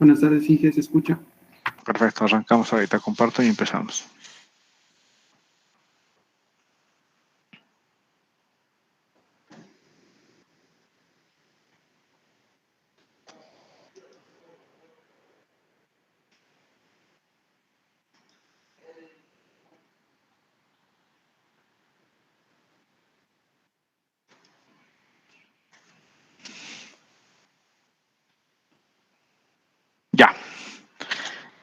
Buenas tardes, Inge, ¿se escucha? Perfecto, arrancamos ahorita, comparto y empezamos. Ya.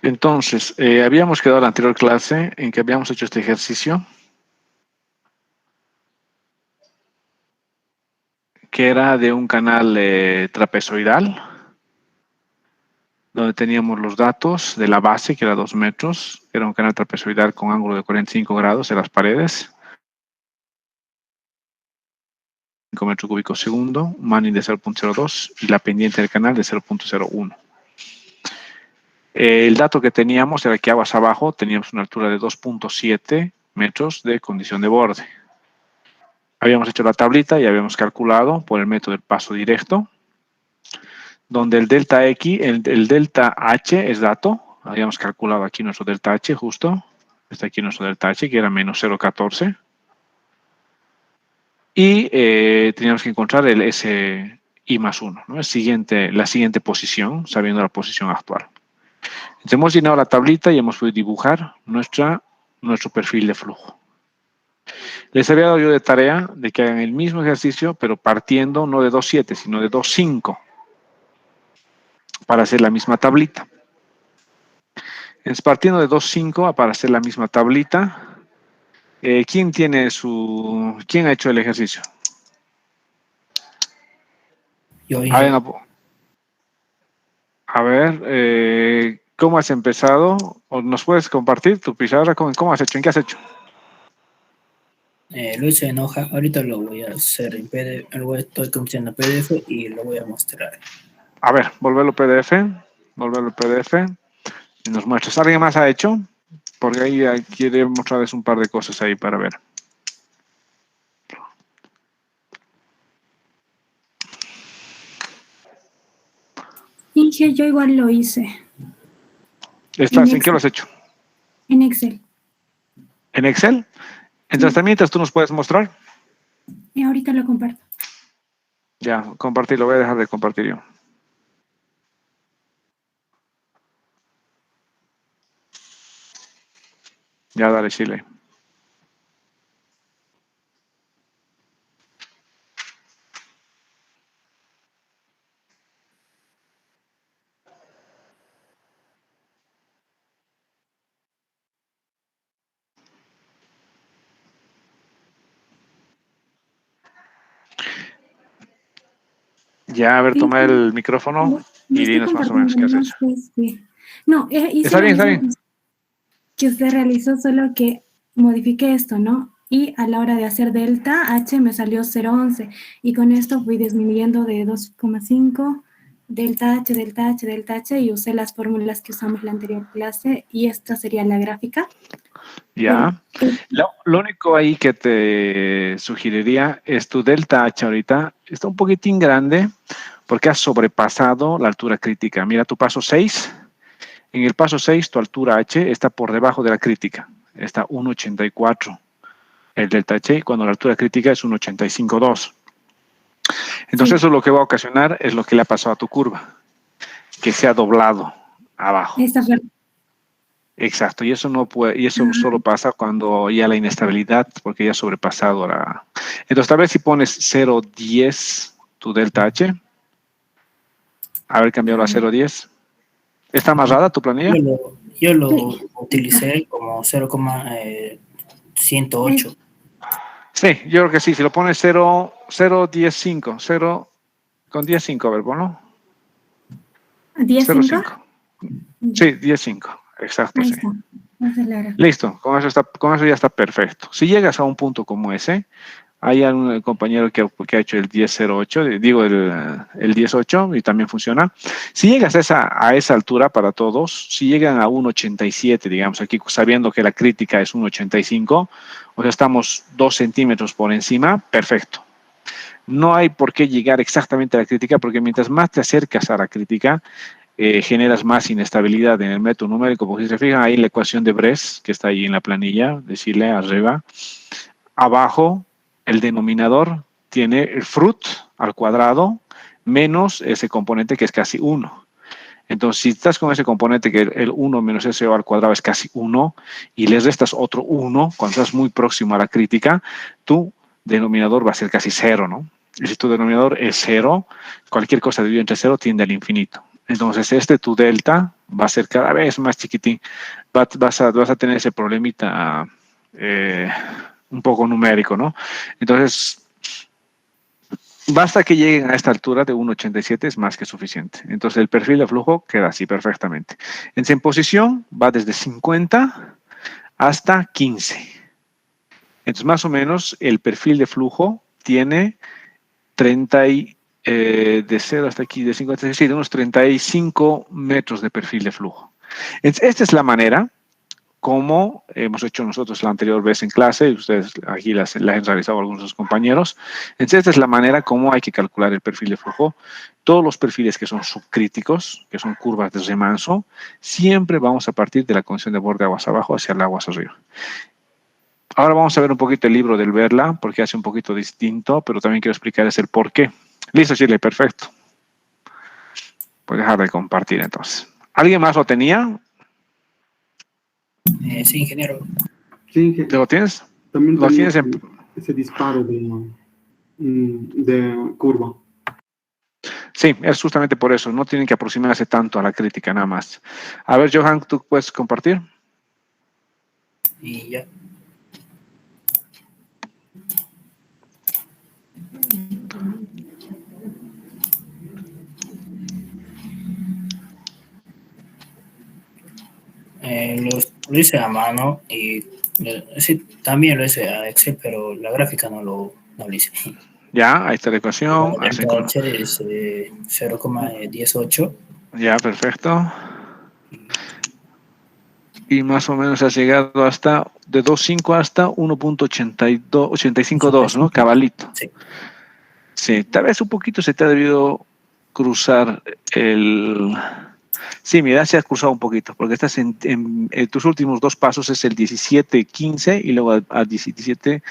Entonces, habíamos quedado en la anterior clase en que habíamos hecho este ejercicio, que era de un canal trapezoidal, donde teníamos los datos de la base, que era 2 metros, era un canal trapezoidal con ángulo de 45 grados en las paredes, 5 metros cúbicos segundo, Manning de 0.02 y la pendiente del canal de 0.01. El dato que teníamos era que aguas abajo teníamos una altura de 2.7 metros de condición de borde. Habíamos hecho la tablita y habíamos calculado por el método del paso directo, donde el delta X, el delta H es dato. Habíamos calculado aquí nuestro delta H justo. Está aquí nuestro delta H, que era menos 0.14. Y teníamos que encontrar el SI más 1, ¿no? La siguiente posición, sabiendo la posición actual. Entonces hemos llenado la tablita y hemos podido dibujar nuestro perfil de flujo. Les había dado yo de tarea de que hagan el mismo ejercicio, pero partiendo no de 2.7, sino de 2.5, para hacer la misma tablita. Entonces, partiendo de 2.5 para hacer la misma tablita, ¿quién ha hecho el ejercicio? Yo. A ver, ¿cómo has empezado? ¿O nos puedes compartir tu pizarra? ¿Cómo has hecho? ¿En qué has hecho? Lo hice en hoja, ahorita lo voy a hacer en PDF, estoy convirtiendo PDF y lo voy a mostrar. A ver, volverlo PDF y nos muestras. ¿Alguien más ha hecho? Porque ahí quiere mostrarles un par de cosas ahí para ver. Inge, yo igual lo hice. ¿En qué lo has hecho? En Excel. ¿En Excel? Entonces, también tú nos puedes mostrar. Y ahorita lo comparto. Ya, compartirlo, voy a dejar de compartir yo. Ya, dale, Chile. Ya, a ver, toma el micrófono y dinos más o menos qué has hecho. No, hice Está bien. Que usted realizó, solo que modifiqué esto, ¿no? Y a la hora de hacer delta H me salió 0.11 y con esto fui disminuyendo de 2.5 delta H y usé las fórmulas que usamos en la anterior clase y esta sería la gráfica. Ya. Lo único ahí que te sugeriría es tu delta H ahorita está un poquitín grande porque has sobrepasado la altura crítica. Mira tu paso 6. En el paso 6 tu altura H está por debajo de la crítica. Está 1.84 el delta H cuando la altura crítica es 1.85.2. Entonces eso lo que va a ocasionar es lo que le ha pasado a tu curva, que se ha doblado abajo. Esta fue. Exacto, y eso no puede, y eso solo pasa cuando ya la inestabilidad, porque ya ha sobrepasado la. Entonces, tal vez si pones 0.10 tu delta H, haber cambiado a 0.10. ¿Está amarrada tu planilla? Yo lo utilicé como 0,108. Sí, yo creo que sí. Si lo pones 0.10.5, 0 con 10.5, a ver, ponlo. 10.5. Sí, 10.5, exacto, sí. Acelera. Listo, con eso ya está perfecto. Si llegas a un punto como ese, hay un compañero que ha hecho el 10.08, digo el 10.8 y también funciona. Si llegas a esa altura para todos, si llegan a 1.87, digamos aquí, sabiendo que la crítica es 1.85, o sea, estamos 2 centímetros por encima, perfecto. No hay por qué llegar exactamente a la crítica, porque mientras más te acercas a la crítica, generas más inestabilidad en el método numérico, porque si se fijan ahí la ecuación de Bress, que está ahí en la planilla, decirle arriba, abajo el denominador tiene el fruit al cuadrado menos ese componente que es casi 1. Entonces, si estás con ese componente que el 1 menos ese al cuadrado es casi 1 y le restas otro 1, cuando estás muy próximo a la crítica, tu denominador va a ser casi 0, ¿no? Y si tu denominador es 0, cualquier cosa dividido entre 0 tiende al infinito. Entonces, tu delta va a ser cada vez más chiquitín. Vas a tener ese problemita un poco numérico, ¿no? Entonces, basta que lleguen a esta altura de 1,87 es más que suficiente. Entonces, el perfil de flujo queda así perfectamente. En posición va desde 50 hasta 15. Entonces, más o menos, el perfil de flujo tiene 30 de 0 hasta aquí, de 50 hasta 6, unos 35 metros de perfil de flujo. Entonces, esta es la manera como hemos hecho nosotros la anterior vez en clase, y ustedes aquí la han realizado algunos de sus compañeros. Entonces, esta es la manera como hay que calcular el perfil de flujo. Todos los perfiles que son subcríticos, que son curvas de remanso, siempre vamos a partir de la condición de borde aguas abajo hacia el aguas arriba. Ahora vamos a ver un poquito el libro del Verla, porque hace un poquito distinto, pero también quiero explicarles el por qué. Listo, Shirley, perfecto. Voy a dejar de compartir entonces. ¿Alguien más lo tenía? Sí, ingeniero. Sí, ¿Te lo tienes? también ¿Lo tenía tienes ese disparo de curva. Sí, es justamente por eso. No tienen que aproximarse tanto a la crítica nada más. A ver, Johan, ¿tú puedes compartir? Y ya. Lo hice a mano y sí, también lo hice a Excel, pero la gráfica no lo hice. Ya, ahí está la ecuación. El delta H es 0,18. Ya, perfecto. Y más o menos has llegado hasta de 2.5 hasta 1.85.2, ¿no? Cabalito. Sí. Sí, tal vez un poquito se te ha debido cruzar el... Sí, mira, se ha cruzado un poquito, porque estás en tus últimos dos pasos es el 17.15 y luego a 17,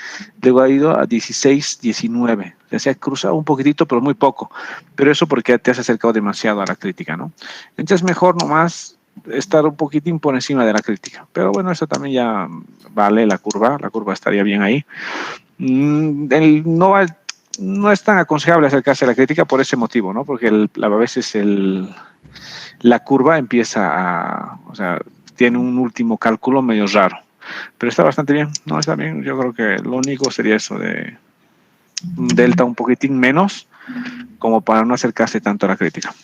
luego ha ido a 16.19. O sea, se ha cruzado un poquitito, pero muy poco. Pero eso porque te has acercado demasiado a la crítica, ¿no? Entonces mejor nomás estar un poquitín por encima de la crítica. Pero bueno, eso también ya vale la curva estaría bien ahí. No es tan aconsejable acercarse a la crítica por ese motivo, ¿no? Porque a veces la curva empieza o sea, tiene un último cálculo medio raro. Pero está bastante bien, ¿no? Está bien. Yo creo que lo único sería eso de un delta un poquitín menos, como para no acercarse tanto a la crítica.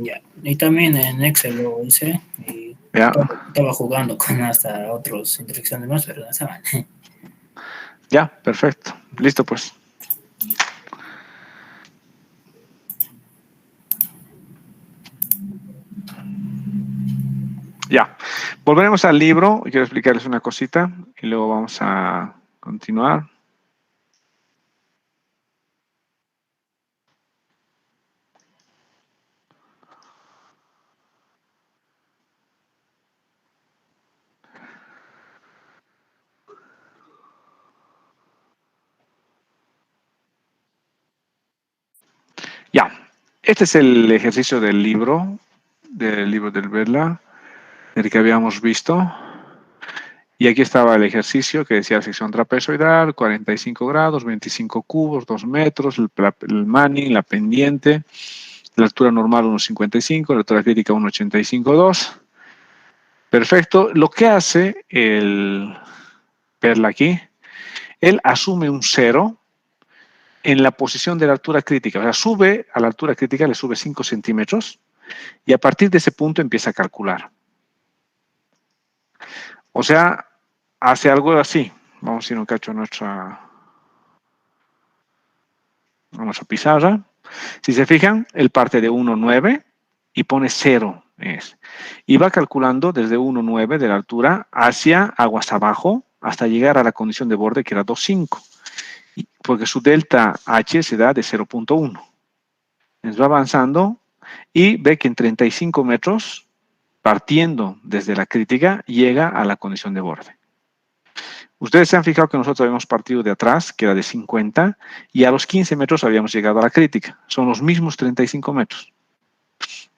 Ya. Y también en Excel lo hice y Ya. estaba jugando con hasta otras instrucciones más, pero no estaban. Ya, perfecto. Listo, pues. Ya. Volveremos al libro. Quiero explicarles una cosita y luego vamos a continuar. Ya, este es el ejercicio del libro del Verla, del que habíamos visto. Y aquí estaba el ejercicio que decía sección trapezoidal, 45 grados, 25 cubos, 2 metros, el Manning, la pendiente, la altura normal 1,55, la altura crítica 1,85,2. Perfecto. Lo que hace el Verla aquí, él asume un 0 en la posición de la altura crítica. O sea, sube a la altura crítica, le sube 5 centímetros y a partir de ese punto empieza a calcular. O sea, hace algo así. Vamos a ir un cacho a nuestra pizarra. Si se fijan, él parte de 1,9 y pone 0. Y va calculando desde 1,9 de la altura hacia aguas abajo hasta llegar a la condición de borde que era 2,5. Porque su delta H se da de 0,1. Va avanzando y ve que en 35 metros, partiendo desde la crítica, llega a la condición de borde. Ustedes se han fijado que nosotros habíamos partido de atrás, que era de 50, y a los 15 metros habíamos llegado a la crítica. Son los mismos 35 metros.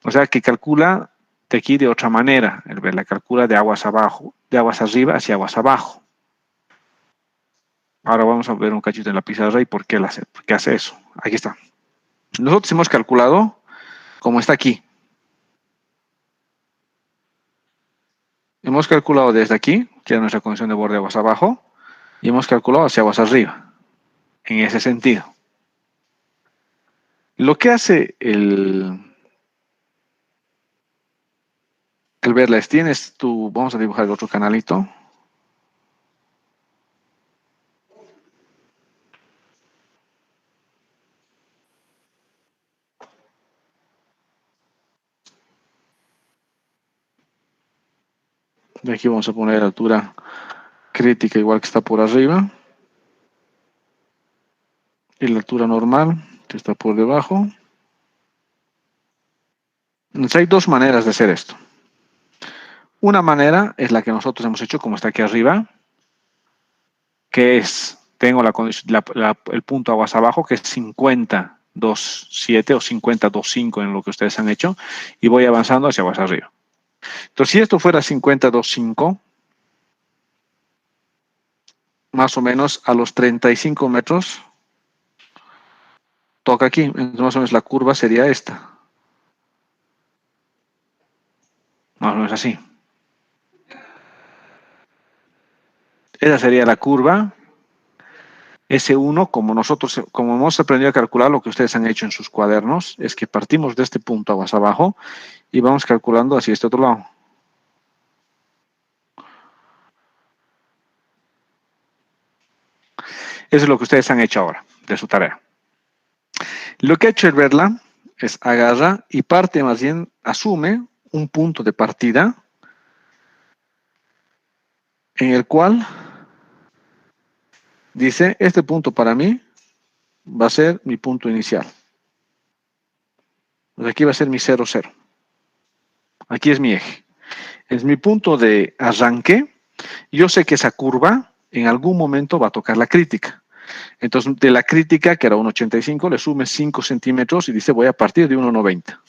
O sea que calcula de aquí de otra manera. El ver la calcula de aguas abajo, de aguas arriba hacia aguas abajo. Ahora vamos a ver un cachito en la pizarra y por qué hace eso. Aquí está. Nosotros hemos calculado como está aquí. Hemos calculado desde aquí, que es nuestra condición de borde de aguas abajo, y hemos calculado hacia aguas arriba, en ese sentido. Lo que hace el verla tienes tu, vamos a dibujar el otro canalito. De aquí vamos a poner la altura crítica igual que está por arriba. Y la altura normal que está por debajo. Entonces hay dos maneras de hacer esto. Una manera es la que nosotros hemos hecho como está aquí arriba, que es, tengo el punto aguas abajo, que es 50.27 o 50.25 en lo que ustedes han hecho, y voy avanzando hacia aguas arriba. Entonces, si esto fuera 50.25, más o menos a los 35 metros, toca aquí. Entonces, más o menos la curva sería esta. Más o menos así. Esa sería la curva. S1, como hemos aprendido a calcular, lo que ustedes han hecho en sus cuadernos, es que partimos de este punto aguas abajo y vamos calculando hacia este otro lado. Eso es lo que ustedes han hecho ahora, de su tarea. Lo que ha hecho el verla es agarra y parte, más bien, asume un punto de partida en el cual dice, este punto para mí va a ser mi punto inicial. Pues aquí va a ser mi 0, 0. Aquí es mi eje. Es mi punto de arranque. Yo sé que esa curva en algún momento va a tocar la crítica. Entonces, de la crítica, que era 1,85, le sume 5 centímetros y dice, voy a partir de 1,90.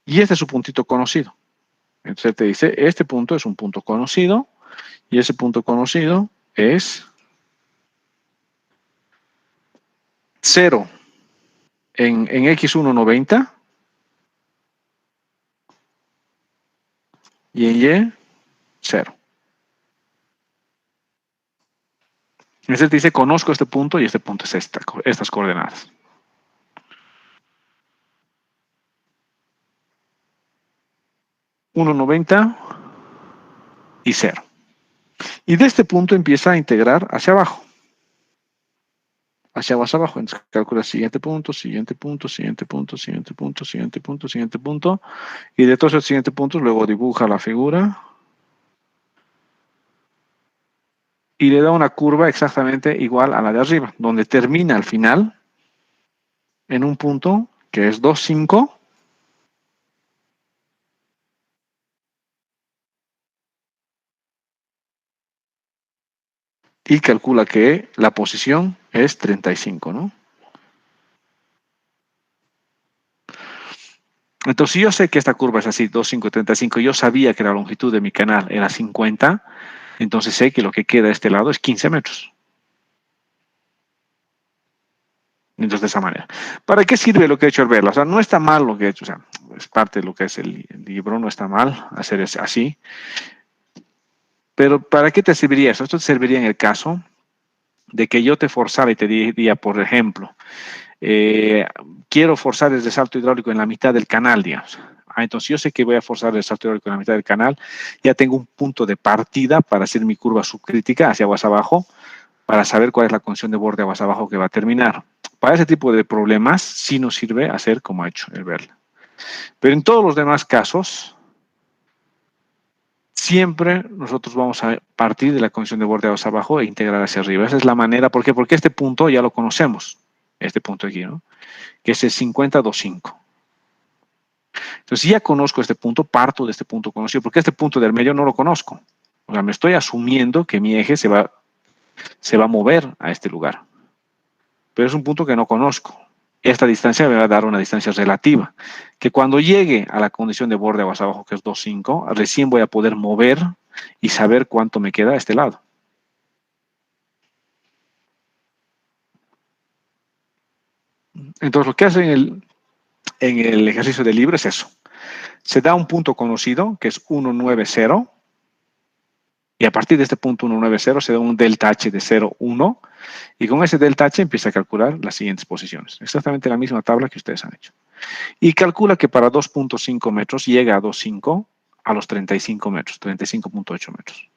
Y este es su puntito conocido. Entonces, te dice, este punto es un punto conocido y ese punto conocido es 0 en X1,90 y en Y, 0. Entonces te dice, conozco este punto y este punto es estas coordenadas. (1,90) y 0. Y de este punto empieza a integrar hacia abajo. Hacia abajo. Entonces calcula siguiente punto, siguiente punto, siguiente punto, siguiente punto, siguiente punto, siguiente punto. Y de todos los siguientes puntos luego dibuja la figura. Y le da una curva exactamente igual a la de arriba, donde termina al final en un punto que es 2,5. Y calcula que la posición es 35, ¿no? Entonces, si yo sé que esta curva es así, 2,5, 35, yo sabía que la longitud de mi canal era 50, entonces sé que lo que queda de este lado es 15 metros. Entonces, de esa manera. ¿Para qué sirve lo que he hecho el verlo? O sea, no está mal lo que he hecho, o sea, es parte de lo que es el libro, no está mal hacer así. Pero, ¿para qué te serviría eso? Esto te serviría en el caso de que yo te forzara y te diría, por ejemplo, quiero forzar desde salto hidráulico en la mitad del canal, digamos. Entonces yo sé que voy a forzar el salto hidráulico en la mitad del canal. Ya tengo un punto de partida para hacer mi curva subcrítica hacia aguas abajo, para saber cuál es la condición de borde aguas abajo que va a terminar. Para ese tipo de problemas sí nos sirve hacer como ha hecho el verla. Pero en todos los demás casos, siempre nosotros vamos a partir de la condición de borde aguas abajo e integrar hacia arriba. Esa es la manera. ¿Por qué? Porque este punto ya lo conocemos. Este punto aquí, ¿no? Que es el 50.25. Entonces, si ya conozco este punto, parto de este punto conocido, porque este punto del medio no lo conozco. O sea, me estoy asumiendo que mi eje se va a mover a este lugar. Pero es un punto que no conozco. Esta distancia me va a dar una distancia relativa, que cuando llegue a la condición de borde aguas abajo, que es 2,5, recién voy a poder mover y saber cuánto me queda a este lado. Entonces, lo que hace en el ejercicio del libro es eso. Se da un punto conocido, que es 190, y a partir de este punto 190 se da un delta H de 0,1, y con ese delta H empieza a calcular las siguientes posiciones. Exactamente la misma tabla que ustedes han hecho. Y calcula que para 2,5 metros llega a 2,5 a los 35 metros, 35,8 metros.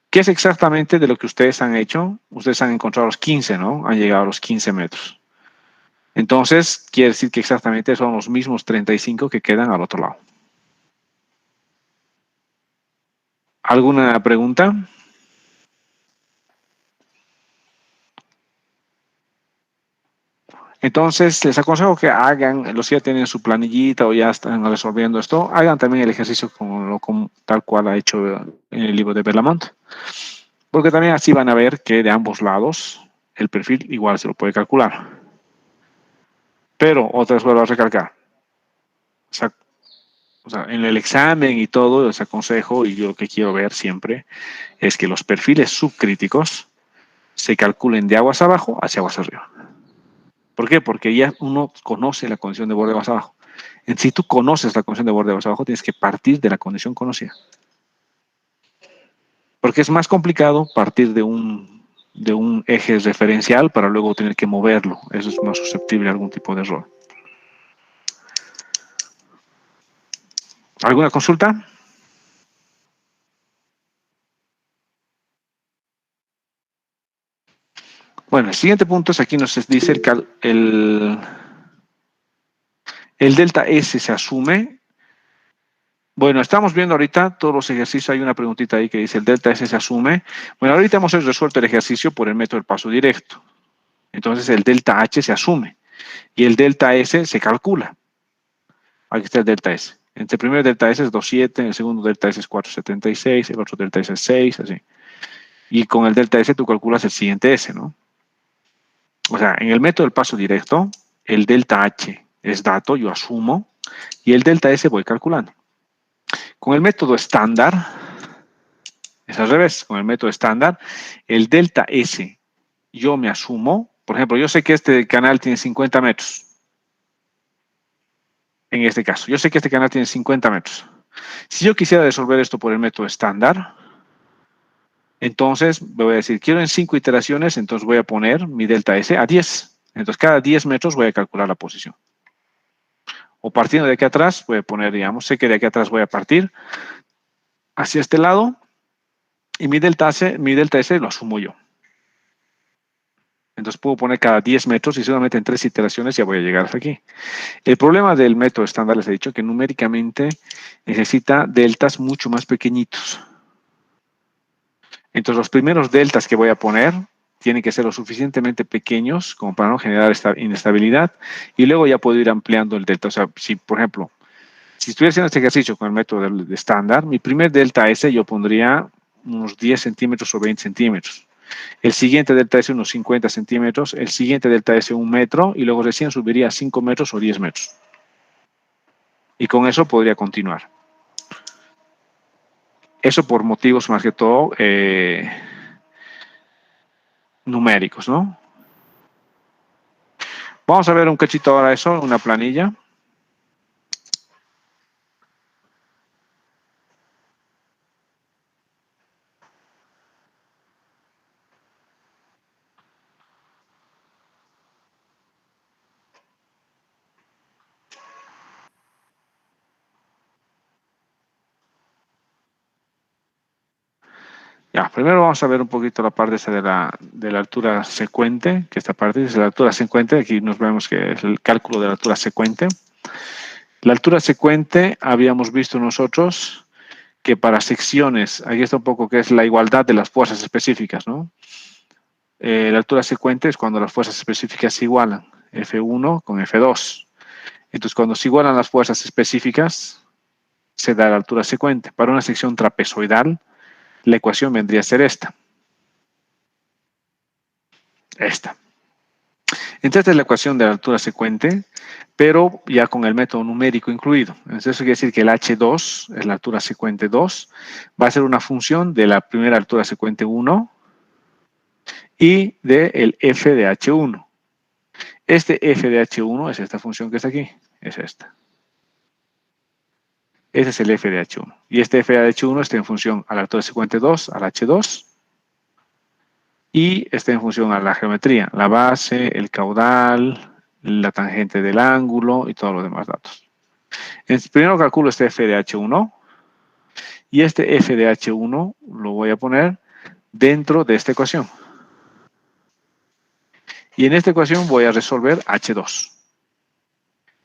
¿Qué es exactamente de lo que ustedes han hecho? Ustedes han encontrado los 15, ¿no? Han llegado a los 15 metros. Entonces, quiere decir que exactamente son los mismos 35 que quedan al otro lado. ¿Alguna pregunta? Entonces, les aconsejo que hagan, los que ya tienen su planillita o ya están resolviendo esto, hagan también el ejercicio tal cual ha hecho en el libro de Berlamont. Porque también así van a ver que de ambos lados el perfil igual se lo puede calcular. Pero, otra vez vuelvo a recalcar. O sea, en el examen y todo, les aconsejo, y yo lo que quiero ver siempre, es que los perfiles subcríticos se calculen de aguas abajo hacia aguas arriba. ¿Por qué? Porque ya uno conoce la condición de borde aguas abajo. Si tú conoces la condición de borde aguas abajo, tienes que partir de la condición conocida. Porque es más complicado partir de un eje referencial para luego tener que moverlo. Eso es más susceptible a algún tipo de error. ¿Alguna consulta? Bueno, el siguiente punto es aquí nos dice el delta S se asume. Bueno, estamos viendo ahorita todos los ejercicios. Hay una preguntita ahí que dice el delta S se asume. Bueno, ahorita hemos resuelto el ejercicio por el método del paso directo. Entonces el delta H se asume y el delta S se calcula. Aquí está el delta S. El primer delta S es 2,7, el segundo delta S es 4,76, el otro delta S es 6, así. Y con el delta S tú calculas el siguiente S, ¿no? O sea, en el método del paso directo, el delta H es dato, yo asumo, y el delta S voy calculando. Con el método estándar, es al revés. Con el método estándar, el delta S yo me asumo. Por ejemplo, yo sé que este canal tiene 50 metros. En este caso, yo sé que este canal tiene 50 metros. Si yo quisiera resolver esto por el método estándar, entonces voy a decir, quiero en 5 iteraciones, entonces voy a poner mi delta S a 10. Entonces, cada 10 metros voy a calcular la posición. O partiendo de aquí atrás, voy a poner, digamos, sé que de aquí atrás voy a partir hacia este lado y mi delta S lo asumo yo. Entonces puedo poner cada 10 metros y solamente en 3 iteraciones ya voy a llegar hasta aquí. El problema del método estándar, les he dicho que numéricamente necesita deltas mucho más pequeñitos. Entonces los primeros deltas que voy a poner tienen que ser lo suficientemente pequeños como para no generar esta inestabilidad y luego ya puedo ir ampliando el delta. O sea, si por ejemplo, si estuviera haciendo este ejercicio con el método de estándar, mi primer delta S yo pondría unos 10 centímetros o 20 centímetros. El siguiente delta S unos 50 centímetros, el siguiente delta S 1 metro y luego recién subiría a 5 metros o 10 metros. Y con eso podría continuar. Eso por motivos más que todo numéricos, ¿no? Vamos a ver un cachito ahora eso, una planilla. Ya, primero vamos a ver un poquito la parte esa de la altura secuente, que esta parte es la altura secuente. Aquí nos vemos que es el cálculo de la altura secuente. La altura secuente habíamos visto nosotros que para secciones, aquí está un poco que es la igualdad de las fuerzas específicas, ¿no? La altura secuente es cuando las fuerzas específicas se igualan, F1 con F2. Entonces, cuando se igualan las fuerzas específicas, se da la altura secuente. Para una sección trapezoidal, la ecuación vendría a ser esta. Esta. Entonces, esta es la ecuación de la altura secuente, pero ya con el método numérico incluido. Entonces, eso quiere decir que el H2 es la altura secuente 2, va a ser una función de la primera altura secuente 1 y del f de H1. Este f de H1 es esta función que está aquí, es esta. Ese es el f de H1. Y este f de H1 está en función a la altura secuente 2, al H2, y está en función a la geometría, la base, el caudal, la tangente del ángulo y todos los demás datos. Entonces, primero calculo este f de H1 y este f de H1 lo voy a poner dentro de esta ecuación. Y en esta ecuación voy a resolver H2.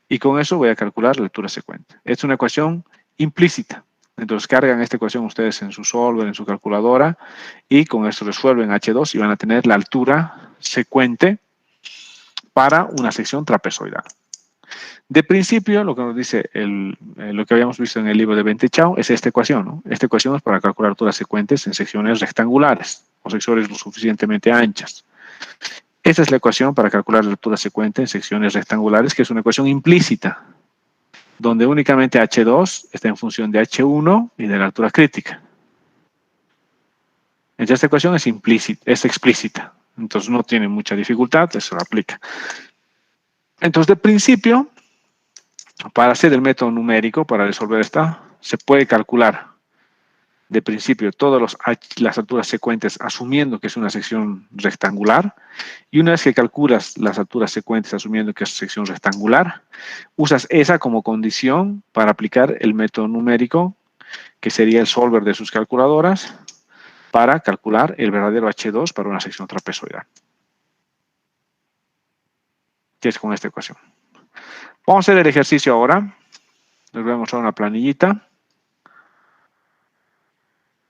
Y con eso voy a calcular la altura secuente. Es una ecuación implícita. Entonces cargan esta ecuación ustedes en su solver, en su calculadora, y con esto resuelven H2 y van a tener la altura secuente para una sección trapezoidal. De principio, lo que nos dice lo que habíamos visto en el libro de Bentechau es esta ecuación, ¿no? Esta ecuación es para calcular alturas secuentes en secciones rectangulares o secciones lo suficientemente anchas. Esta es la ecuación para calcular la altura secuente en secciones rectangulares, que es una ecuación implícita, donde únicamente H2 está en función de H1 y de la altura crítica. Entonces, esta ecuación es implícita, es explícita. Entonces, no tiene mucha dificultad, eso lo aplica. Entonces, de principio, para hacer el método numérico, para resolver esta, se puede calcular de principio todas las alturas secuentes asumiendo que es una sección rectangular, y una vez que calculas las alturas secuentes asumiendo que es sección rectangular, usas esa como condición para aplicar el método numérico, que sería el solver de sus calculadoras, para calcular el verdadero H2 para una sección trapezoidal, que es con esta ecuación. Vamos a hacer el ejercicio ahora. Les voy a mostrar una planillita.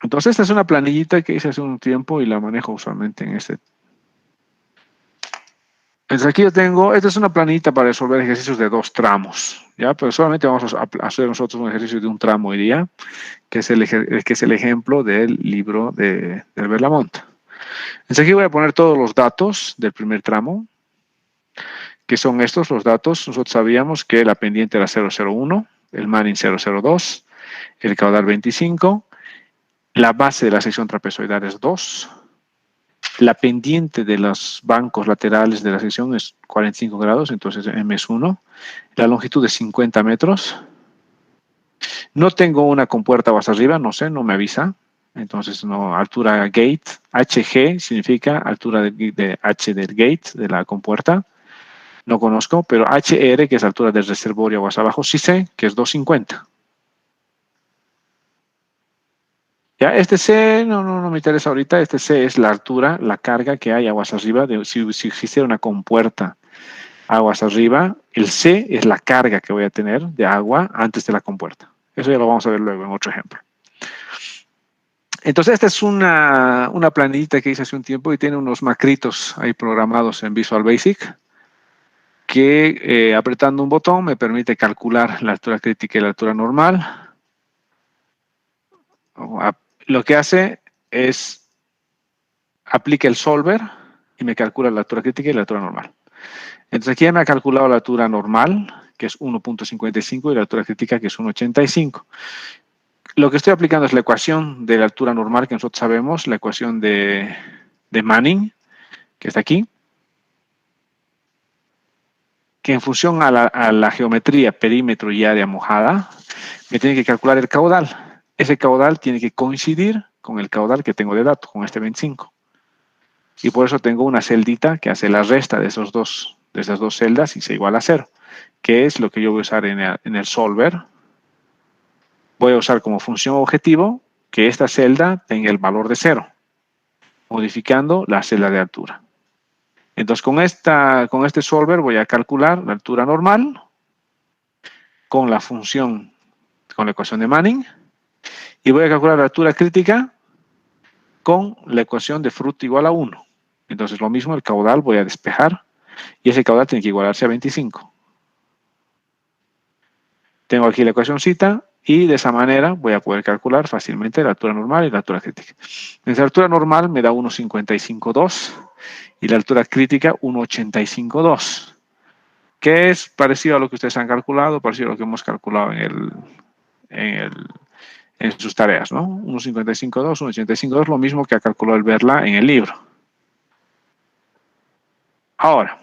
Entonces, esta es una planillita que hice hace un tiempo y la manejo usualmente en este. Entonces, aquí yo tengo, esta es una planillita para resolver ejercicios de 2 tramos, ¿ya? Pero solamente vamos a hacer nosotros un ejercicio de un tramo hoy día, que es el ejemplo del libro de Berlamont. Entonces, aquí voy a poner todos los datos del primer tramo, que son estos los datos. Nosotros sabíamos que la pendiente era 001, el Manning 002, el caudal 25, la base de la sección trapezoidal es 2, la pendiente de los bancos laterales de la sección es 45 grados, entonces M es 1, la longitud es 50 metros, no tengo una compuerta más arriba, no sé, no me avisa, entonces no, altura gate, HG significa altura de H del gate, de la compuerta, no conozco, pero HR, que es altura del reservorio aguas abajo, sí sé que es 250. Ya, este C no me interesa ahorita. Este C es la altura, la carga que hay aguas arriba. Si existiera una compuerta aguas arriba, el C es la carga que voy a tener de agua antes de la compuerta. Eso ya lo vamos a ver luego en otro ejemplo. Entonces, esta es una planillita que hice hace un tiempo y tiene unos macritos ahí programados en Visual Basic que apretando un botón me permite calcular la altura crítica y la altura normal. Lo que hace es aplica el solver y me calcula la altura crítica y la altura normal. Entonces aquí ya me ha calculado la altura normal, que es 1.55, y la altura crítica, que es 1.85. Lo que estoy aplicando es la ecuación de la altura normal que nosotros sabemos, la ecuación de Manning, que está aquí, que en función a la geometría, perímetro y área mojada, me tiene que calcular el caudal. Ese caudal tiene que coincidir con el caudal que tengo de datos, con este 25. Y por eso tengo una celdita que hace la resta de esas dos celdas y se iguala a 0, que es lo que yo voy a usar en el solver. Voy a usar como función objetivo que esta celda tenga el valor de 0, modificando la celda de altura. Entonces, con este solver voy a calcular la altura normal con la función, con la ecuación de Manning, y voy a calcular la altura crítica con la ecuación de Fruit igual a 1. Entonces, lo mismo, el caudal voy a despejar, y ese caudal tiene que igualarse a 25. Tengo aquí la ecuacióncita y de esa manera voy a poder calcular fácilmente la altura normal y la altura crítica. Entonces, la altura normal me da 1,55,2 y la altura crítica 1,85,2, que es parecido a lo que ustedes han calculado, parecido a lo que hemos calculado en sus tareas, ¿no? 1,55,2, 1,85,2, lo mismo que ha calculado el Verla en el libro. Ahora,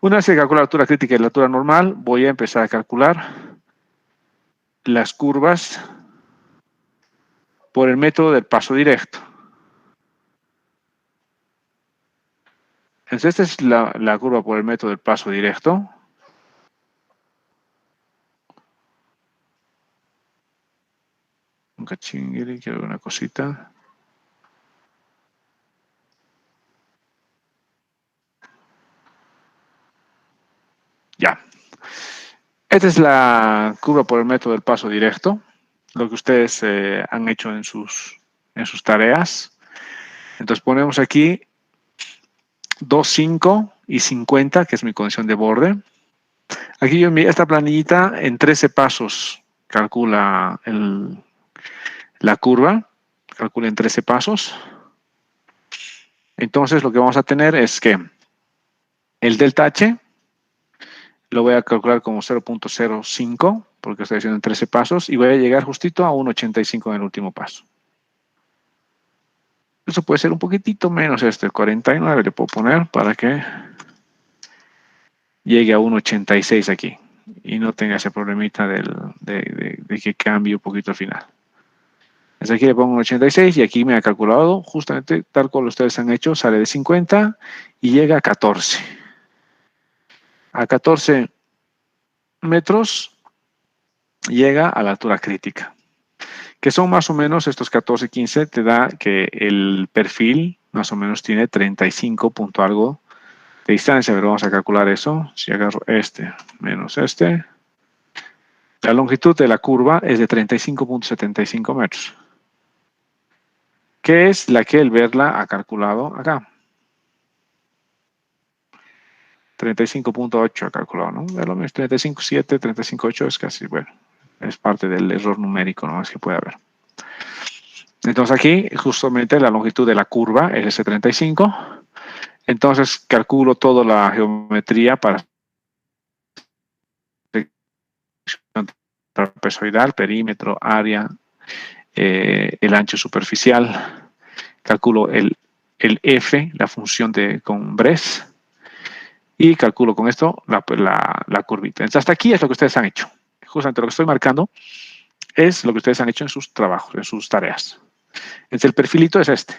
una vez que calculo la altura crítica y la altura normal, voy a empezar a calcular las curvas por el método del paso directo. Entonces, esta es la curva por el método del paso directo. Un cachinguiri, quiero ver una cosita. Ya. Esta es la curva por el método del paso directo, lo que ustedes han hecho en sus tareas. Entonces ponemos aquí 2, 5 y 50, que es mi condición de borde. Aquí yo esta planillita en 13 pasos calcula la curva, calcula en 13 pasos. Entonces lo que vamos a tener es que el delta H lo voy a calcular como 0,05, porque estoy haciendo en 13 pasos, y voy a llegar justito a 1,85 en el último paso. Eso puede ser un poquitito menos el 49 le puedo poner para que llegue a 1,86 aquí y no tenga ese problemita de que cambie un poquito al final. Entonces aquí le pongo 1,86 y aquí me ha calculado justamente tal como ustedes han hecho, sale de 50 y llega a 14. A 14 metros llega a la altura crítica, que son más o menos estos 14, 15, te da que el perfil más o menos tiene 35 punto algo de distancia. Pero vamos a calcular eso. Si agarro este menos este, la longitud de la curva es de 35,75 metros, que es la que el Verla ha calculado acá. 35,8 ha calculado, ¿no? De lo menos 35,7, 35,8 es casi, bueno, es parte del error numérico, ¿no? Es que puede haber. Entonces aquí justamente la longitud de la curva es ese 35. Entonces calculo toda la geometría para trapezoidal, perímetro, área, el ancho superficial. Calculo el F, la función con Bres. Y calculo con esto la curvita. Entonces, hasta aquí es lo que ustedes han hecho. Justamente lo que estoy marcando es lo que ustedes han hecho en sus trabajos, en sus tareas. Entonces, el perfilito es este,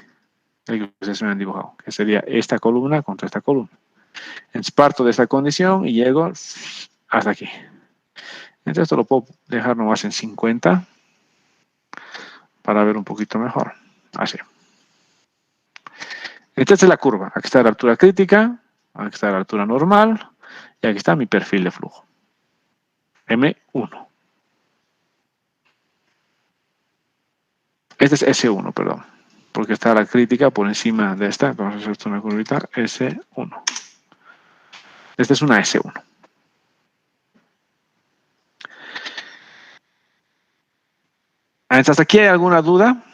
el que ustedes me han dibujado, que sería esta columna contra esta columna. Entonces, parto de esta condición y llego hasta aquí. Entonces, esto lo puedo dejar nomás en 50 para ver un poquito mejor. Así. Entonces, la curva. Aquí está la altura crítica. Aquí está la altura normal y aquí está mi perfil de flujo. M1. Este es S1, perdón. Porque está la crítica por encima de esta. Vamos a hacer esto una curvita. S1. Esta es una S1. ¿Hasta aquí hay alguna duda?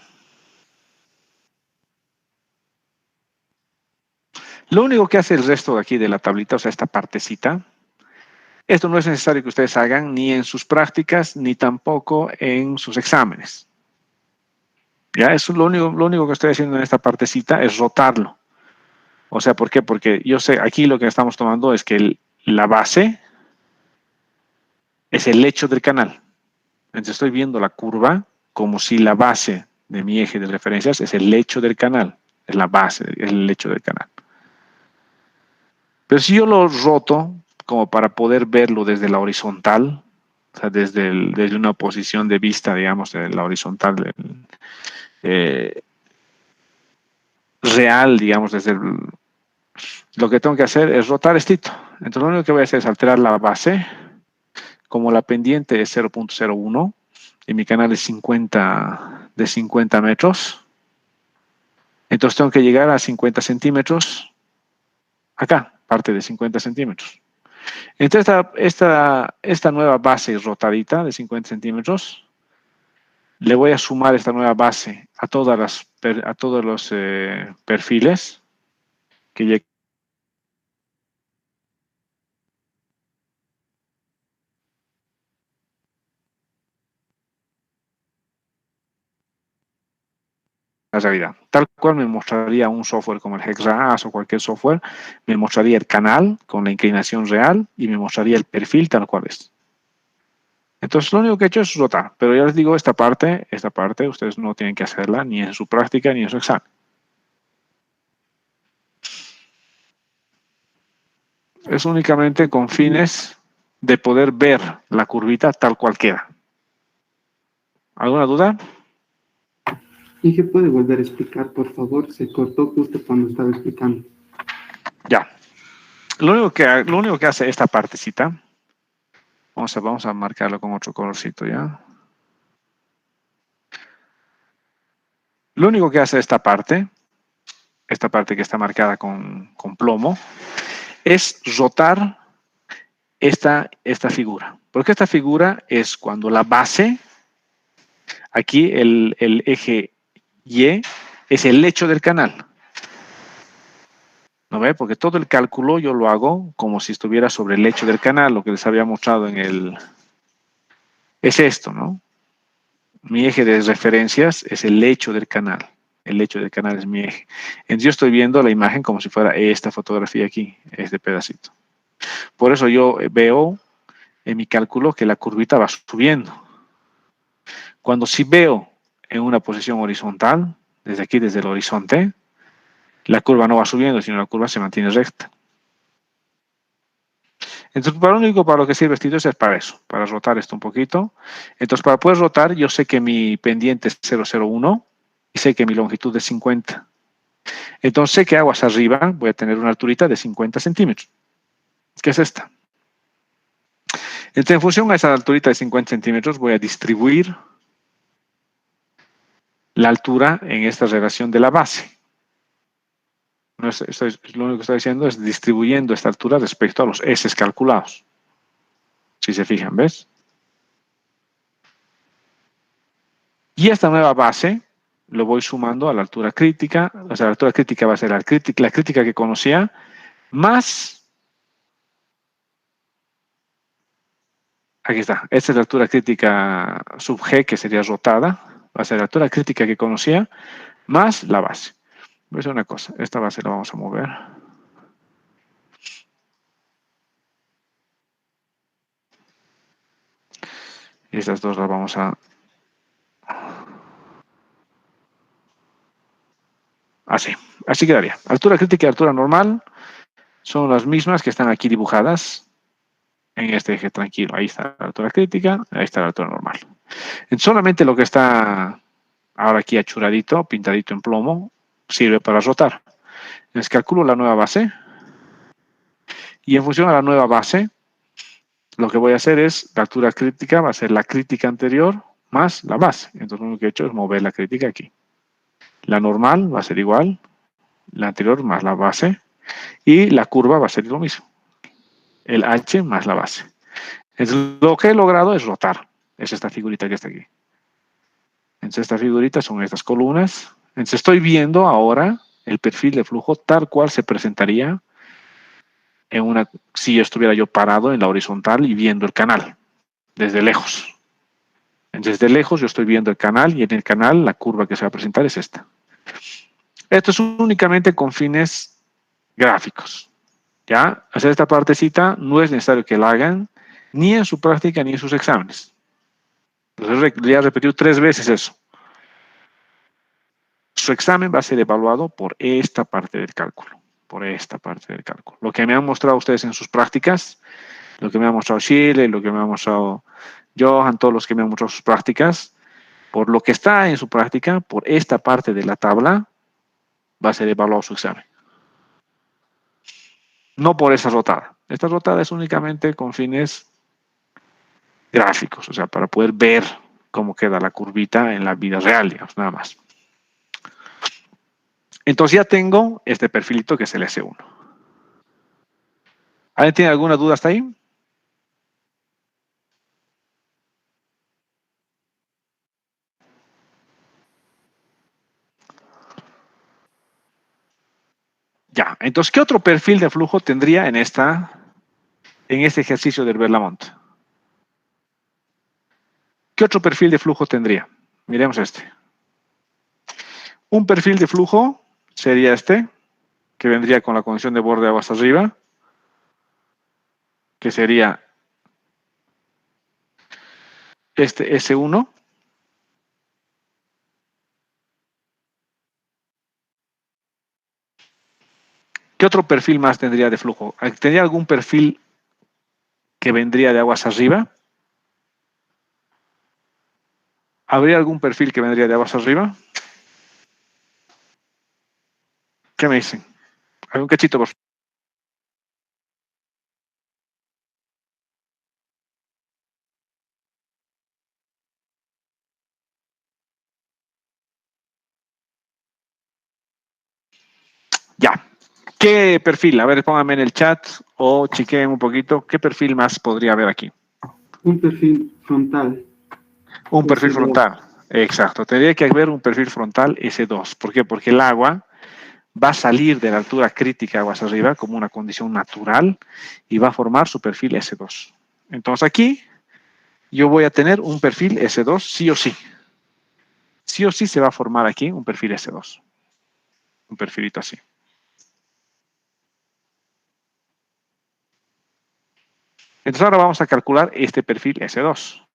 Lo único que hace el resto de aquí de la tablita, o sea, esta partecita, esto no es necesario que ustedes hagan ni en sus prácticas, ni tampoco en sus exámenes. Ya, eso es lo único que estoy haciendo en esta partecita es rotarlo. O sea, ¿por qué? Porque yo sé, aquí lo que estamos tomando es que la base es el lecho del canal. Entonces estoy viendo la curva como si la base de mi eje de referencias es el lecho del canal. Es la base, es el lecho del canal. Pero si yo lo roto como para poder verlo desde la horizontal, o sea, desde una posición de vista, digamos, de la horizontal real, digamos, lo que tengo que hacer es rotar estito. Entonces lo único que voy a hacer es alterar la base, como la pendiente es 0,01 y mi canal es 50 metros. Entonces tengo que llegar a 50 centímetros acá, parte de 50 centímetros. Entonces, esta nueva base rotadita de 50 centímetros, le voy a sumar esta nueva base a todos los perfiles que ya la realidad. Tal cual me mostraría un software como el HexRAS o cualquier software, me mostraría el canal con la inclinación real y me mostraría el perfil tal cual es. Entonces, lo único que he hecho es rotar, pero ya les digo, esta parte, ustedes no tienen que hacerla ni en su práctica ni en su examen. Es únicamente con fines de poder ver la curvita tal cual queda. ¿Alguna duda? Inge, ¿puede volver a explicar, por favor? Se cortó justo cuando estaba explicando. Ya. Lo único que hace esta partecita, vamos a marcarlo con otro colorcito ya. Lo único que hace esta parte que está marcada con plomo, es rotar esta figura. Porque esta figura es cuando la base, aquí el eje Y, es el lecho del canal. ¿No ve? Porque todo el cálculo yo lo hago como si estuviera sobre el lecho del canal, lo que les había mostrado en el... Es esto, ¿no? Mi eje de referencias es el lecho del canal. El lecho del canal es mi eje. Entonces yo estoy viendo la imagen como si fuera esta fotografía aquí, este pedacito. Por eso yo veo en mi cálculo que la curvita va subiendo. Cuando sí veo en una posición horizontal, desde aquí, desde el horizonte, la curva no va subiendo, sino la curva se mantiene recta. Entonces, para lo que sirve este es para eso, para rotar esto un poquito. Entonces, para poder rotar, yo sé que mi pendiente es 0,01 y sé que mi longitud es 50. Entonces, sé que hago hacia arriba, voy a tener una alturita de 50 centímetros, que es esta. Entonces, en función a esa alturita de 50 centímetros, voy a distribuir la altura en esta relación de la base. Lo único que estoy diciendo es distribuyendo esta altura respecto a los S calculados. Si se fijan, ¿ves? Y esta nueva base lo voy sumando a la altura crítica. O sea, la altura crítica va a ser la crítica que conocía, más... Aquí está. Esta es la altura crítica sub G, que sería rotada. Va a ser la altura crítica que conocía, más la base. Voy a hacer una cosa. Esta base la vamos a mover. Y estas dos las vamos a... Así quedaría. Altura crítica y altura normal son las mismas que están aquí dibujadas en este eje tranquilo. Ahí está la altura crítica, ahí está la altura normal. Solamente lo que está ahora aquí achuradito, pintadito en plomo, sirve para rotar. Les calculo la nueva base y en función a la nueva base, lo que voy a hacer es, la altura crítica va a ser la crítica anterior más la base. Entonces lo único que he hecho es mover la crítica aquí. La normal va a ser igual, la anterior más la base, y la curva va a ser lo mismo. El H más la base. Entonces, lo que he logrado es rotar. Es esta figurita que está aquí. Entonces, esta figurita son estas columnas. Entonces, estoy viendo ahora el perfil de flujo tal cual se presentaría si estuviera yo parado en la horizontal y viendo el canal, desde lejos. Entonces, desde lejos yo estoy viendo el canal y en el canal la curva que se va a presentar es esta. Esto es únicamente con fines gráficos. ¿Ya? Hacer esta partecita no es necesario que la hagan ni en su práctica ni en sus exámenes. Entonces, ya he repetido 3 veces eso. Su examen va a ser evaluado por esta parte del cálculo. Por esta parte del cálculo. Lo que me han mostrado ustedes en sus prácticas, lo que me ha mostrado Chile, lo que me ha mostrado Johan, todos los que me han mostrado sus prácticas, por lo que está en su práctica, por esta parte de la tabla, va a ser evaluado su examen. No por esa rotada. Esta rotada es únicamente con fines gráficos, o sea, para poder ver cómo queda la curvita en la vida real, digamos, nada más. Entonces ya tengo este perfilito que es el S1. ¿Alguien tiene alguna duda hasta ahí? Ya, entonces, ¿qué otro perfil de flujo tendría en este ejercicio del Berlamont? ¿Qué otro perfil de flujo tendría? Miremos este. Un perfil de flujo sería este, que vendría con la condición de borde aguas arriba, que sería este S1. ¿Qué otro perfil más tendría de flujo? ¿Tendría algún perfil que vendría de aguas arriba? ¿Habría algún perfil que vendría de aguas arriba? ¿Qué me dicen? ¿Algún cachito, por favor? Ya. ¿Qué perfil? A ver, pónganme en el chat o chequeen un poquito. ¿Qué perfil más podría haber aquí? Un perfil frontal. Un perfil S2. frontal. Exacto. Tendría que haber un perfil frontal S2. ¿Por qué? Porque el agua va a salir de la altura crítica aguas arriba como una condición natural y va a formar su perfil S2. Entonces aquí yo voy a tener un perfil S2 sí o sí. Sí o sí se va a formar aquí un perfil S2. Un perfilito así. Entonces ahora vamos a calcular este perfil S2.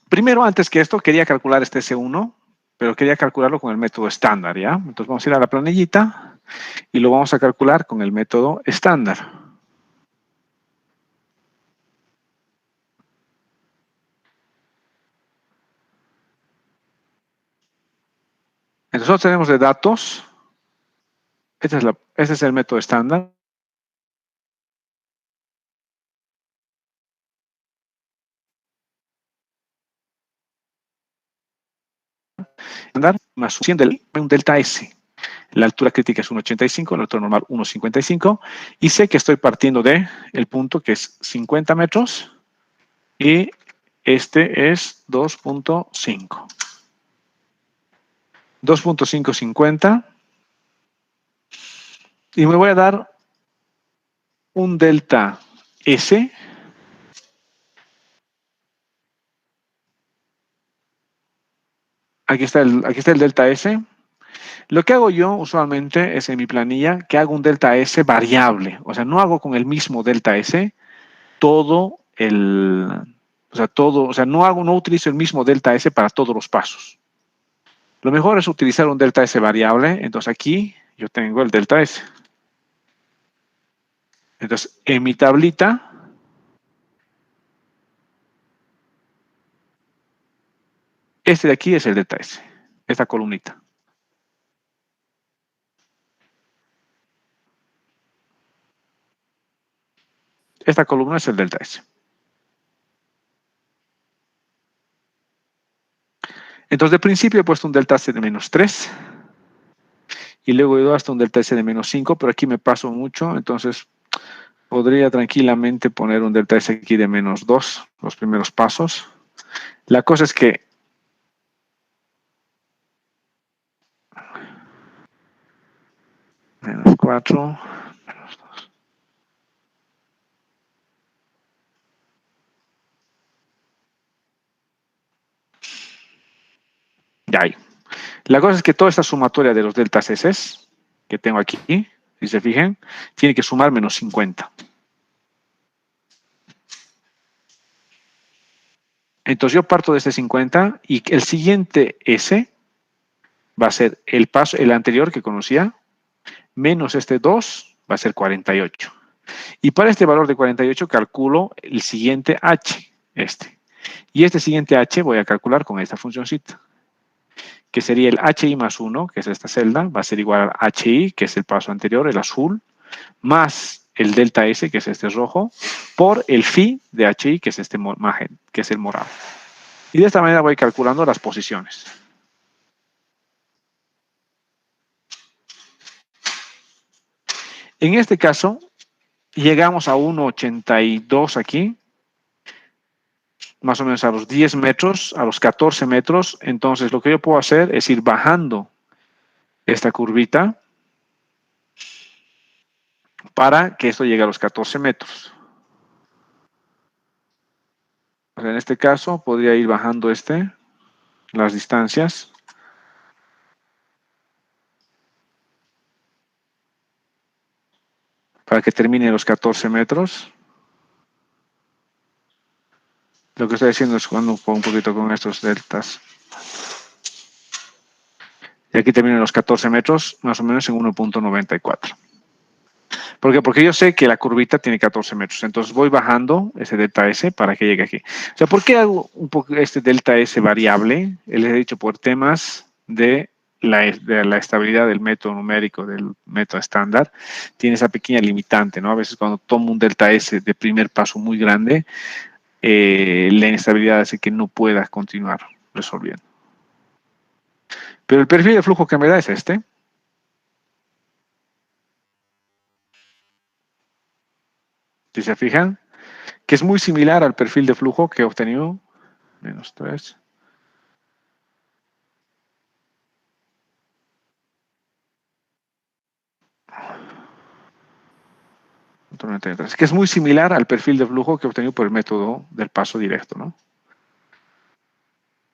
Primero, antes que esto, quería calcular este S1, pero quería calcularlo con el método estándar, ¿ya? Entonces vamos a ir a la planillita y lo vamos a calcular con el método estándar. Entonces nosotros tenemos de datos, este es el método estándar. Más 100 del un delta S. La altura crítica es 1,85, la altura normal 1,55 y sé que estoy partiendo de el punto que es 50 metros y este es 2.5. 2.550 y me voy a dar un delta S. Aquí está el delta S. Lo que hago yo usualmente es en mi planilla que hago un delta S variable. O sea, no hago con el mismo delta S todo el... O sea, no utilizo el mismo delta S para todos los pasos. Lo mejor es utilizar un delta S variable. Entonces aquí yo tengo el delta S. Entonces, en mi tablita, este de aquí es el delta S. Esta columnita. Esta columna es el delta S. Entonces, de principio he puesto un delta S de menos 3. Y luego he ido hasta un delta S de menos 5, pero aquí me paso mucho. Entonces, podría tranquilamente poner un delta S aquí de menos 2, los primeros pasos. La cosa es que menos 4, menos 2. Ya hay. La cosa es que toda esta sumatoria de los deltas S que tengo aquí, si se fijan, tiene que sumar menos 50. Entonces yo parto de este 50 y el siguiente S va a ser el anterior que conocía, menos este 2 va a ser 48. Y para este valor de 48 calculo el siguiente H, este. Y este siguiente H voy a calcular con esta funcioncita, que sería el HI más 1, que es esta celda, va a ser igual a HI, que es el paso anterior, el azul, más el delta S, que es este rojo, por el phi de HI, que es este margen, que es el morado. Y de esta manera voy calculando las posiciones. En este caso, llegamos a 1,82 aquí, más o menos a los 10 metros, a los 14 metros. Entonces, lo que yo puedo hacer es ir bajando esta curvita para que esto llegue a los 14 metros. O sea, en este caso, podría ir bajando las distancias. Para que termine los 14 metros. Lo que estoy haciendo es jugando un poquito con estos deltas. Y aquí termina los 14 metros, más o menos en 1,94. ¿Por qué? Porque yo sé que la curvita tiene 14 metros. Entonces voy bajando ese delta S para que llegue aquí. O sea, ¿por qué hago un poco este delta S variable? Les he dicho por temas de la estabilidad del método numérico, del método estándar. Tiene esa pequeña limitante, ¿no? A veces cuando tomo un delta S de primer paso muy grande, la inestabilidad hace que no pueda continuar resolviendo. Pero el perfil de flujo que me da es este. Si se fijan, que es muy similar al perfil de flujo que he obtenido. Menos 3. Que es muy similar al perfil de flujo que he obtenido por el método del paso directo, ¿no?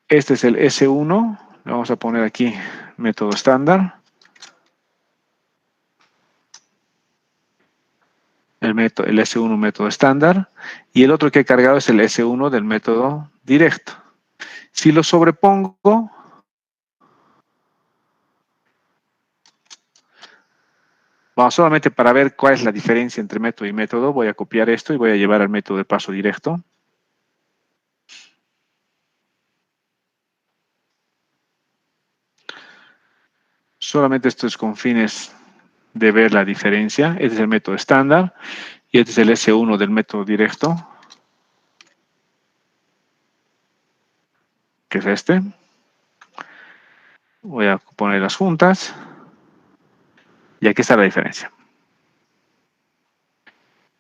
Este es el S1. Le vamos a poner aquí método estándar. El S1 método estándar. Y el otro que he cargado es el S1 del método directo. Si lo sobrepongo, vamos, solamente para ver cuál es la diferencia entre método y método, voy a copiar esto y voy a llevar al método de paso directo. Solamente esto es con fines de ver la diferencia. Este es el método estándar y este es el S1 del método directo, que es este. Voy a ponerlas juntas y aquí está la diferencia.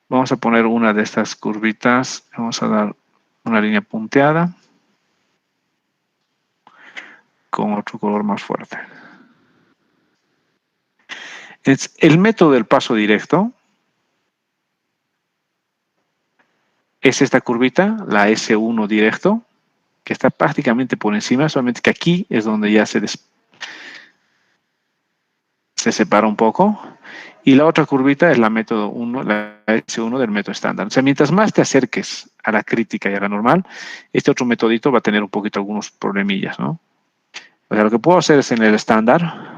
Vamos a poner una de estas curvitas, vamos a dar una línea punteada con otro color más fuerte. Es el método del paso directo. Es esta curvita, la S1 directo, que está prácticamente por encima, solamente que aquí es donde ya se separa un poco. Y la otra curvita es la método 1, la S1 del método estándar. O sea, mientras más te acerques a la crítica y a la normal, este otro metodito va a tener un poquito algunos problemillas, ¿no? O sea, lo que puedo hacer es en el estándar,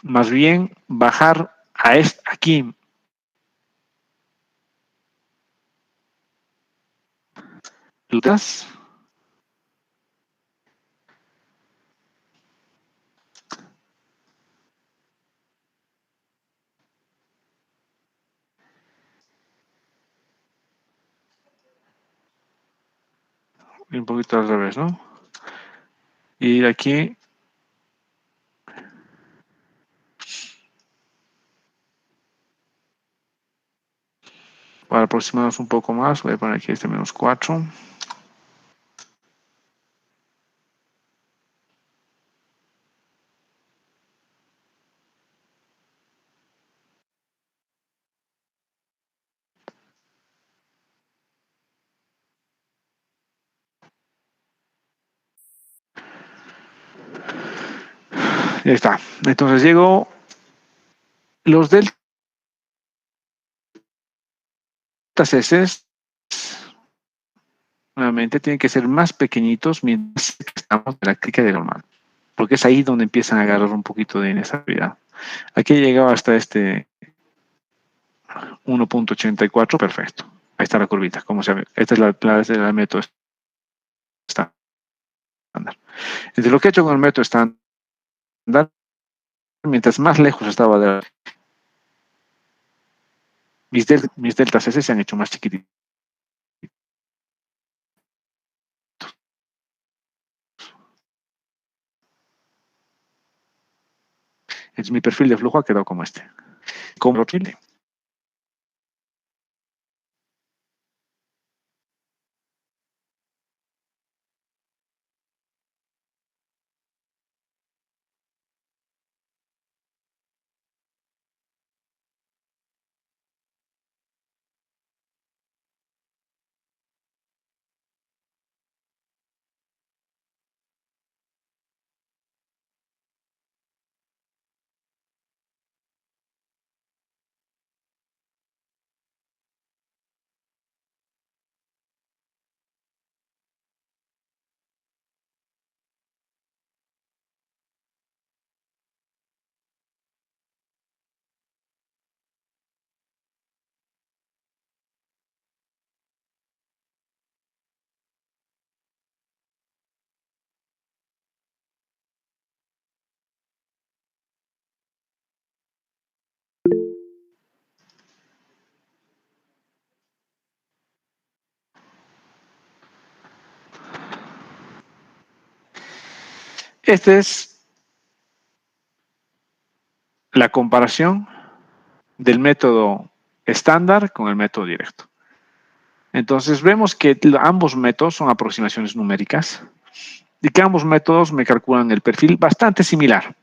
más bien bajar a aquí y un poquito al revés, ¿no? Y aquí para aproximarnos un poco más, voy a poner aquí este -4. Ahí está. Entonces llego. Los deltas S nuevamente tienen que ser más pequeñitos mientras estamos en la crítica de normal, porque es ahí donde empiezan a agarrar un poquito de inestabilidad. Aquí he llegado hasta este 1,84, perfecto. Ahí está la curvita, como se ve. Esta es la método estándar. Entonces, lo que he hecho con el método estándar, mientras más lejos estaba de mis deltas S se han hecho más chiquititos. Entonces mi perfil de flujo ha quedado como este. Como otro perfil. Esta es la comparación del método estándar con el método directo. Entonces vemos que ambos métodos son aproximaciones numéricas y que ambos métodos me calculan el perfil bastante similar.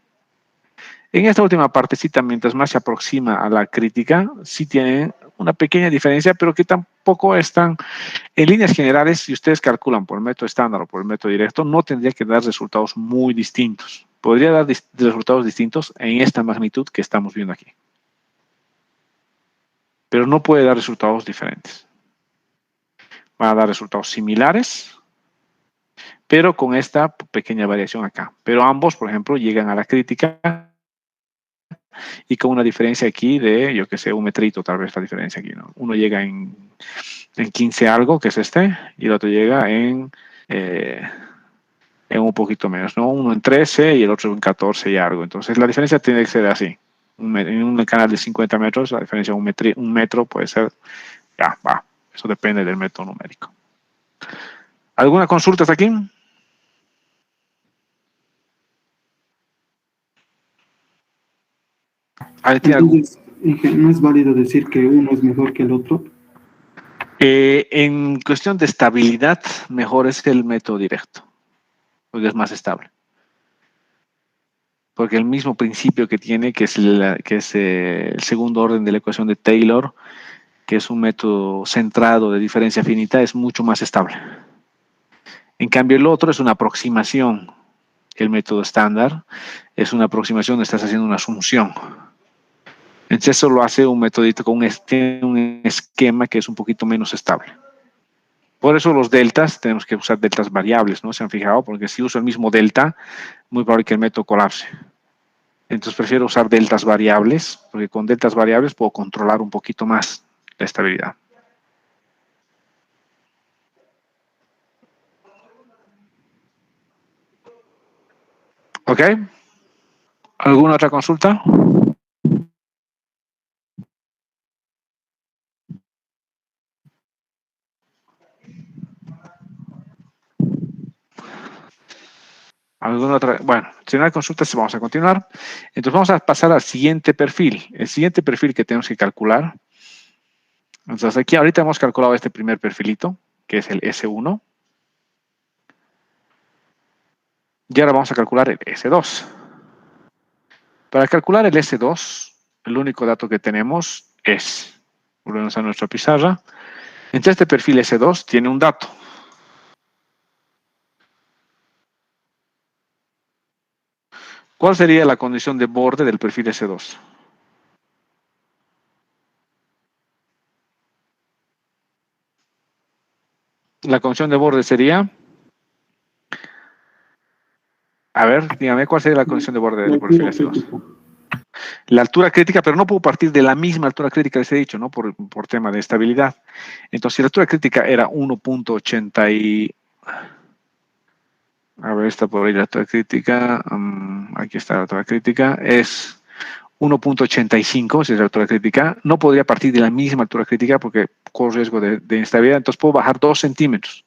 En esta última partecita, mientras más se aproxima a la crítica, sí tienen una pequeña diferencia, pero que tampoco están en líneas generales. Si ustedes calculan por el método estándar o por el método directo, no tendría que dar resultados muy distintos. Podría dar resultados distintos en esta magnitud que estamos viendo aquí, pero no puede dar resultados diferentes. Va a dar resultados similares, pero con esta pequeña variación acá. Pero ambos, por ejemplo, llegan a la crítica y con una diferencia aquí de, yo que sé, un metrito, tal vez la diferencia aquí, ¿no? Uno llega en 15 algo, que es este, y el otro llega en un poquito menos, ¿no? Uno en 13 y el otro en 14 y algo. Entonces la diferencia tiene que ser así. En un canal de 50 metros, la diferencia de un metro puede ser, ya, va. Eso depende del método numérico. ¿Alguna consulta hasta aquí? Entonces, ¿no es válido decir que uno es mejor que el otro? En cuestión de estabilidad, mejor es el método directo, porque es más estable. Porque el mismo principio que tiene, que es el segundo orden de la ecuación de Taylor, que es un método centrado de diferencia finita, es mucho más estable. En cambio, el otro es una aproximación. El método estándar es una aproximación donde estás haciendo una asunción. Entonces eso lo hace un metodito con un esquema que es un poquito menos estable. Por eso los deltas, tenemos que usar deltas variables, ¿no? ¿Se han fijado? Porque si uso el mismo delta, muy probable que el método colapse. Entonces prefiero usar deltas variables, porque con deltas variables puedo controlar un poquito más la estabilidad. ¿Ok? ¿Alguna otra consulta? ¿Alguna otra? Bueno, si no hay consultas, vamos a continuar. Entonces vamos a pasar al siguiente perfil. El siguiente perfil que tenemos que calcular. Entonces aquí ahorita hemos calculado este primer perfilito, que es el S1. Y ahora vamos a calcular el S2. Para calcular el S2, el único dato que tenemos es, volvemos a nuestra pizarra, entre este perfil S2 tiene un dato. ¿Cuál sería la condición de borde del perfil S2? La condición de borde sería, a ver, dígame, ¿cuál sería la condición de borde del perfil S2? La altura crítica, pero no puedo partir de la misma altura crítica que les he dicho, ¿no? Por tema de estabilidad. Entonces, si la altura crítica era 1.80 y... A ver, está por ahí la altura crítica. Aquí está la altura crítica. Es 1.85, si es la altura crítica. No podría partir de la misma altura crítica porque corro riesgo de inestabilidad. Entonces, puedo bajar 2 centímetros.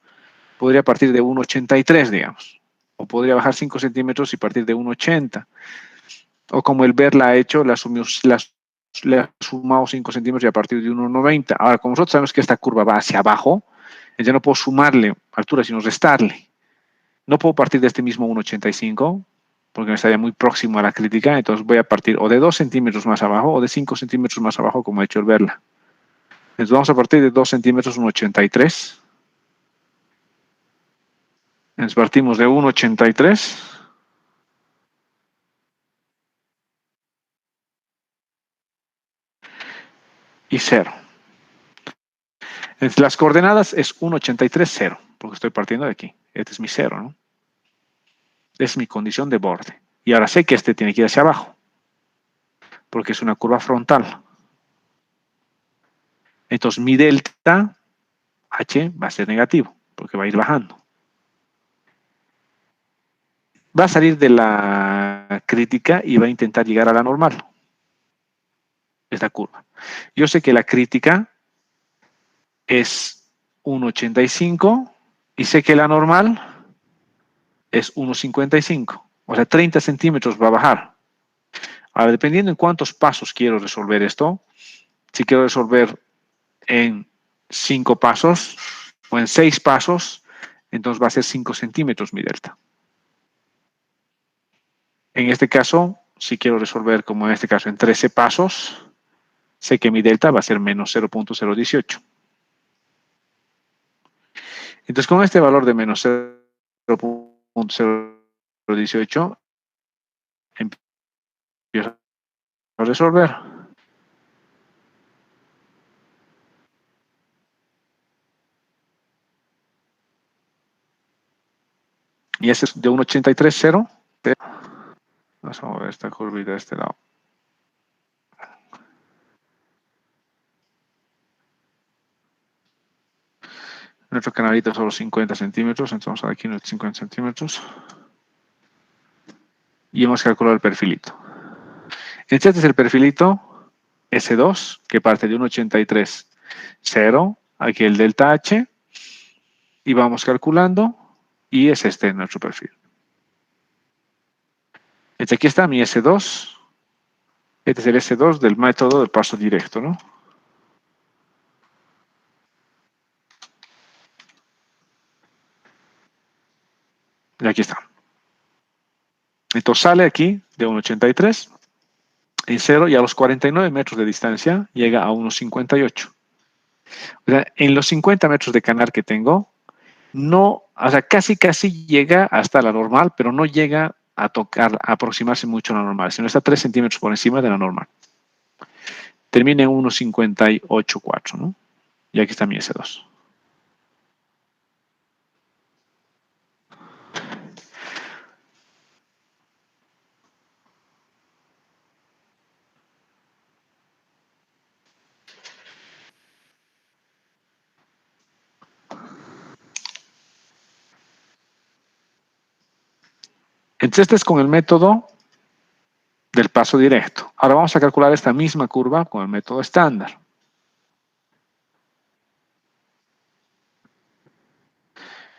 Podría partir de 1.83, digamos. O podría bajar 5 centímetros y partir de 1.80. O como el Verla ha hecho, le ha sumado 5 centímetros y a partir de 1,90. Ahora, como nosotros sabemos que esta curva va hacia abajo, yo no puedo sumarle altura, sino restarle. No puedo partir de este mismo 1,85, porque me estaría muy próximo a la crítica, entonces voy a partir o de 2 centímetros más abajo o de 5 centímetros más abajo, como ha hecho el Verla. Entonces vamos a partir de 2 centímetros, 1,83. Entonces partimos de 1,83. Y 0. Entonces, las coordenadas es 1,83, 0, porque estoy partiendo de aquí. Este es mi 0, ¿no? Es mi condición de borde. Y ahora sé que este tiene que ir hacia abajo, porque es una curva frontal. Entonces, mi delta H va a ser negativo, porque va a ir bajando. Va a salir de la crítica y va a intentar llegar a la normal. Esta curva. Yo sé que la crítica es 1,85 y sé que la normal es 1,55. O sea, 30 centímetros va a bajar. Ahora, dependiendo en cuántos pasos quiero resolver esto, si quiero resolver en 5 pasos o en 6 pasos, entonces va a ser 5 centímetros mi delta. En este caso, si quiero resolver, como en este caso, en 13 pasos, sé que mi delta va a ser menos 0,018. Entonces, con este valor de menos 0,018, empiezo a resolver. Y ese es de 1,83, 0. Vamos a mover esta curvita de este lado. Nuestro canalito es solo 50 centímetros, entonces vamos a dar aquí unos 50 centímetros. Y hemos calculado el perfilito. Este es el perfilito S2, que parte de 1,83, 0. Aquí el delta H. Y vamos calculando. Y es este nuestro perfil. Aquí está mi S2. Este es el S2 del método del paso directo, ¿no? Y aquí está. Entonces sale aquí de 1,83 en 0 y a los 49 metros de distancia llega a 1,58. O sea, en los 50 metros de canal que tengo, no, o sea, casi llega hasta la normal, pero no llega a tocar, a aproximarse mucho a la normal, sino está 3 centímetros por encima de la normal. Termina en 1,58,4, ¿no? Y aquí está mi S2. Entonces, este es con el método del paso directo. Ahora vamos a calcular esta misma curva con el método estándar.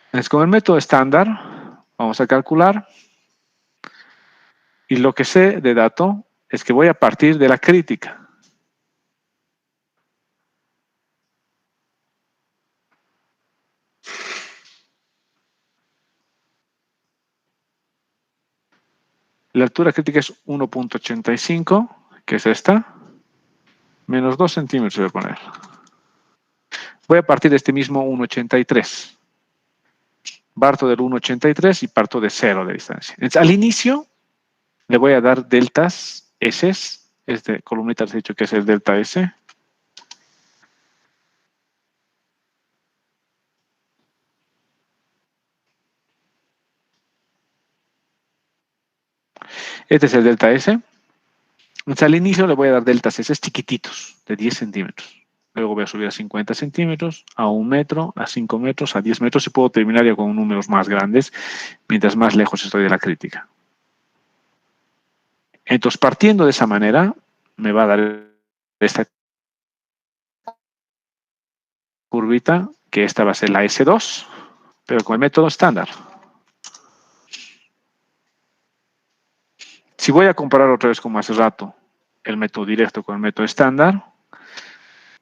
Entonces, con el método estándar, vamos a calcular. Y lo que sé de dato es que voy a partir de la crítica. La altura crítica es 1,85, que es esta, menos 2 centímetros voy a poner. Voy a partir de este mismo 1,83. Parto del 1,83 y parto de 0 de distancia. Entonces, al inicio le voy a dar deltas S. Este columnita les he dicho que es el delta S. Este es el delta S. Entonces, al inicio le voy a dar deltas S chiquititos, de 10 centímetros. Luego voy a subir a 50 centímetros, a 1 metro, a 5 metros, a 10 metros y puedo terminar ya con números más grandes mientras más lejos estoy de la crítica. Entonces, partiendo de esa manera, me va a dar esta curvita, que esta va a ser la S2, pero con el método estándar. Si voy a comparar otra vez como hace rato el método directo con el método estándar,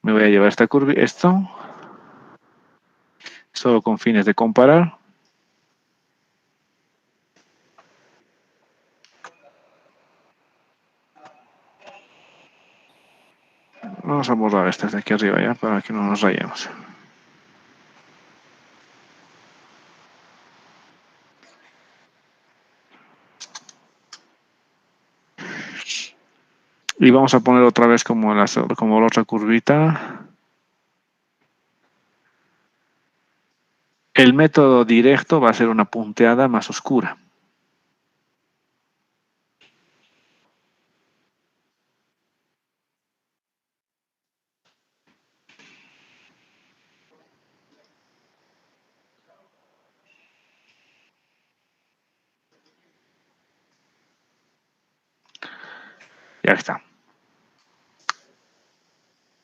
me voy a llevar esta curva, esto, solo con fines de comparar. Vamos a borrar estas de aquí arriba ya para que no nos rayemos. Y vamos a poner otra vez como la otra curvita. El método directo va a ser una punteada más oscura. Ya está.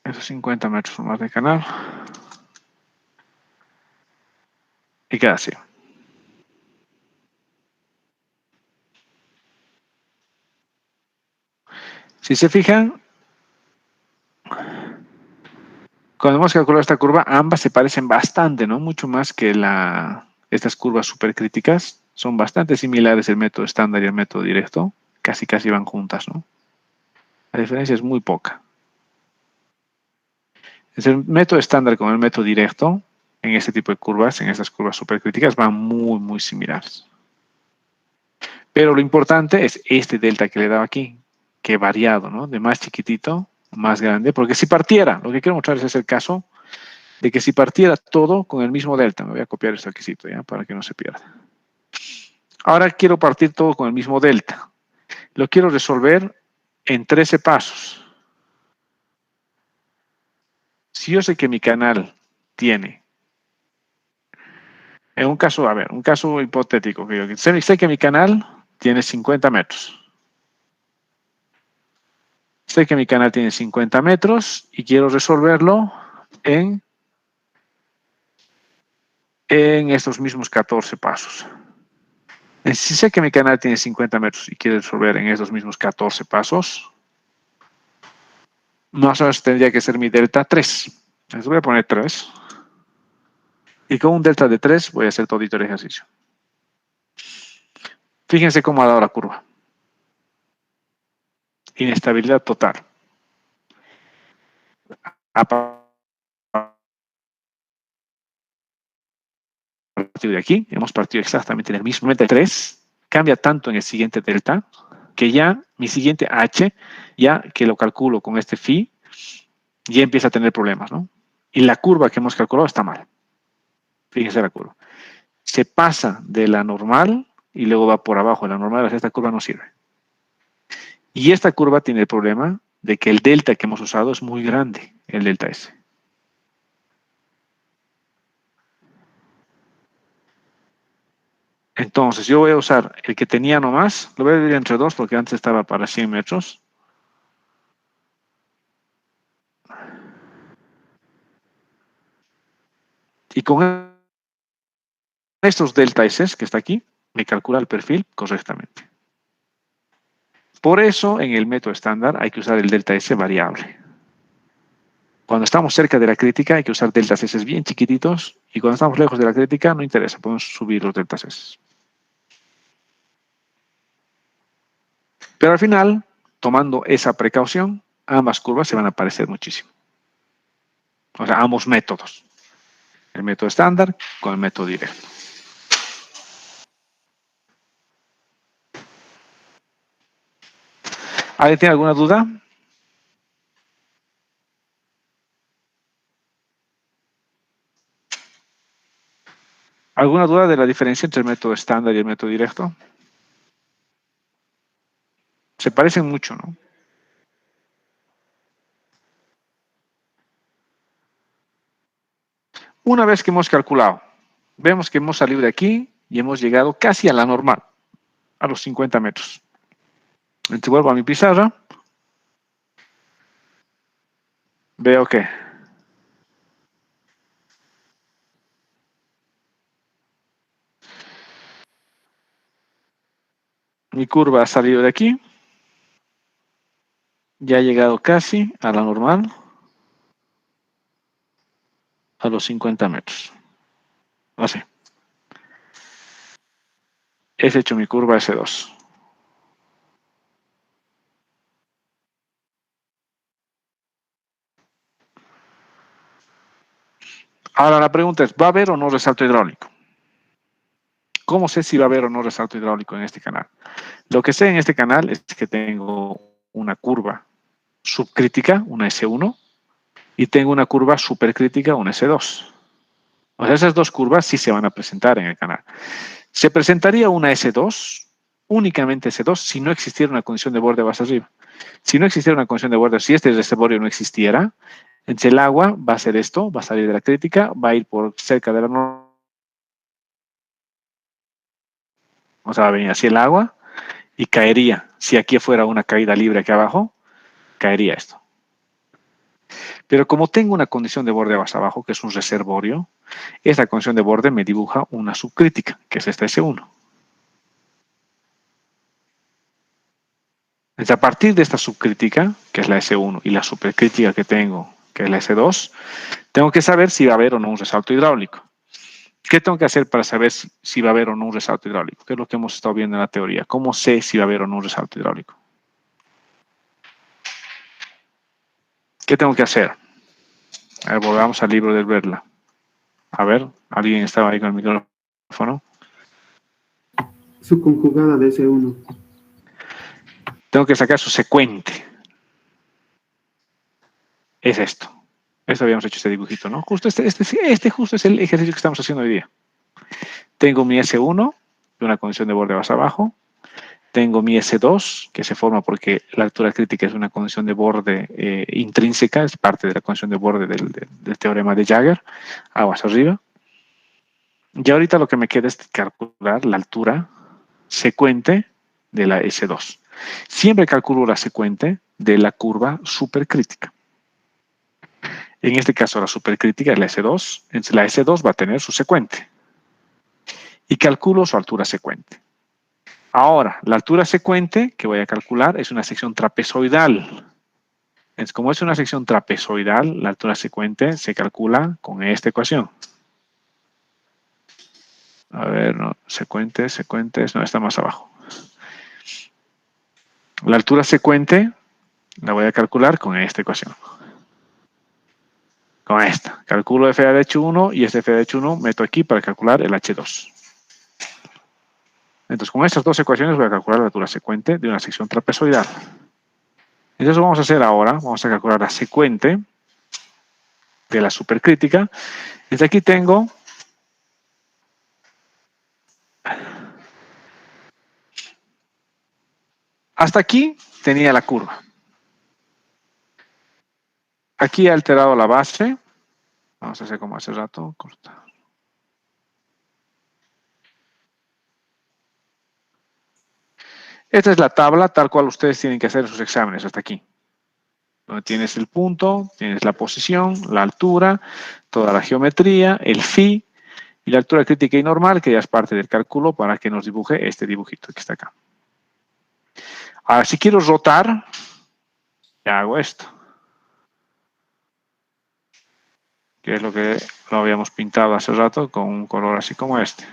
Esos 50 metros más de canal. Y queda así. Si se fijan, cuando hemos calculado esta curva, ambas se parecen bastante, ¿no? Mucho más que estas curvas supercríticas. Son bastante similares el método estándar y el método directo. Casi van juntas, ¿no? La diferencia es muy poca. Es el método estándar con el método directo, en este tipo de curvas, en estas curvas supercríticas, van muy similares. Pero lo importante es este delta que le he dado aquí, que he variado, ¿no? De más chiquitito, más grande, porque si partiera, lo que quiero mostrarles es el caso de que si partiera todo con el mismo delta, me voy a copiar este requisito, ¿ya? Para que no se pierda. Ahora quiero partir todo con el mismo delta. Lo quiero resolver en 13 pasos. Si yo sé que mi canal tiene, en un caso, a ver, un caso hipotético, que yo sé que mi canal tiene 50 metros. Sé que mi canal tiene 50 metros y quiero resolverlo en estos mismos 14 pasos. Si sé que mi canal tiene 50 metros y quiero resolver en estos mismos 14 pasos, más o menos tendría que ser mi delta 3. Les voy a poner 3. Y con un delta de 3 voy a hacer todito el ejercicio. Fíjense cómo ha dado la curva. Inestabilidad total. A partir de aquí, hemos partido exactamente en el mismo delta 3. Cambia tanto en el siguiente delta que ya mi siguiente h, ya que lo calculo con este phi, ya empieza a tener problemas, ¿no? Y la curva que hemos calculado está mal. Fíjense la curva. Se pasa de la normal y luego va por abajo de la normal. Esta curva no sirve. Y esta curva tiene el problema de que el delta que hemos usado es muy grande, el delta S. Entonces, yo voy a usar el que tenía nomás, lo voy a dividir entre 2 porque antes estaba para 100 metros. Y con estos delta S que está aquí, me calcula el perfil correctamente. Por eso, en el método estándar hay que usar el delta S variable. Cuando estamos cerca de la crítica hay que usar deltas S bien chiquititos y cuando estamos lejos de la crítica no interesa, podemos subir los deltas S. Pero al final, tomando esa precaución, ambas curvas se van a parecer muchísimo. O sea, ambos métodos. El método estándar con el método directo. ¿Alguien tiene alguna duda? ¿Alguna duda de la diferencia entre el método estándar y el método directo? Se parecen mucho, ¿no? Una vez que hemos calculado, vemos que hemos salido de aquí y hemos llegado casi a la normal, a los 50 metros. Entonces vuelvo a mi pizarra. Veo que mi curva ha salido de aquí. Ya he llegado casi a la normal, a los 50 metros. Así. He hecho mi curva S2. Ahora la pregunta es, ¿va a haber o no resalto hidráulico? ¿Cómo sé si va a haber o no resalto hidráulico en este canal? Lo que sé en este canal es que tengo una curva subcrítica, una S1, y tengo una curva supercrítica, una S2. O sea, esas dos curvas sí se van a presentar en el canal. Se presentaría una S2, únicamente S2, si no existiera una condición de borde más arriba. Si no existiera una condición de borde, si este reservorio no existiera, entonces el agua va a hacer esto, va a salir de la crítica, va a ir por cerca de la normal. O sea, va a venir así el agua y caería. Si aquí fuera una caída libre aquí abajo, caería esto. Pero como tengo una condición de borde más abajo, que es un reservorio, esta condición de borde me dibuja una subcrítica, que es esta S1. Entonces, a partir de esta subcrítica, que es la S1, y la supercrítica que tengo, que es la S2, tengo que saber si va a haber o no un resalto hidráulico. ¿Qué tengo que hacer para saber si va a haber o no un resalto hidráulico? ¿Qué es lo que hemos estado viendo en la teoría? ¿Cómo sé si va a haber o no un resalto hidráulico? ¿Qué tengo que hacer? A ver, volvamos al libro del Verla. A ver, ¿alguien estaba ahí con el micrófono? Su conjugada de S1. Tengo que sacar su secuente. Es esto. Esto habíamos hecho este dibujito, ¿no? Justo este justo es el ejercicio que estamos haciendo hoy día. Tengo mi S1, de una condición de borde más abajo. Tengo mi S2, que se forma porque la altura crítica es una condición de borde intrínseca, es parte de la condición de borde del teorema de Jagger, aguas arriba. Y ahorita lo que me queda es calcular la altura secuente de la S2. Siempre calculo la secuente de la curva supercrítica. En este caso la supercrítica es la S2, entonces la S2 va a tener su secuente. Y calculo su altura secuente. Ahora, la altura secuente que voy a calcular es una sección trapezoidal. Entonces, como es una sección trapezoidal, la altura secuente se calcula con esta ecuación. A ver, no, secuentes, no, está más abajo. La altura secuente la voy a calcular con esta ecuación. Con esta. Calculo f de H1 y este f de H1 meto aquí para calcular el H2. Entonces, con estas dos ecuaciones voy a calcular la altura secuente de una sección trapezoidal. Entonces, vamos a hacer ahora, vamos a calcular la secuente de la supercrítica. Desde aquí tengo hasta aquí tenía la curva. Aquí he alterado la base. Vamos a hacer como hace rato, cortar. Esta es la tabla tal cual ustedes tienen que hacer en sus exámenes hasta aquí. Donde tienes el punto, tienes la posición, la altura, toda la geometría, el phi y la altura crítica y normal, que ya es parte del cálculo para que nos dibuje este dibujito que está acá. Ahora, si quiero rotar, ya hago esto. Que es lo que lo habíamos pintado hace rato con un color así como este.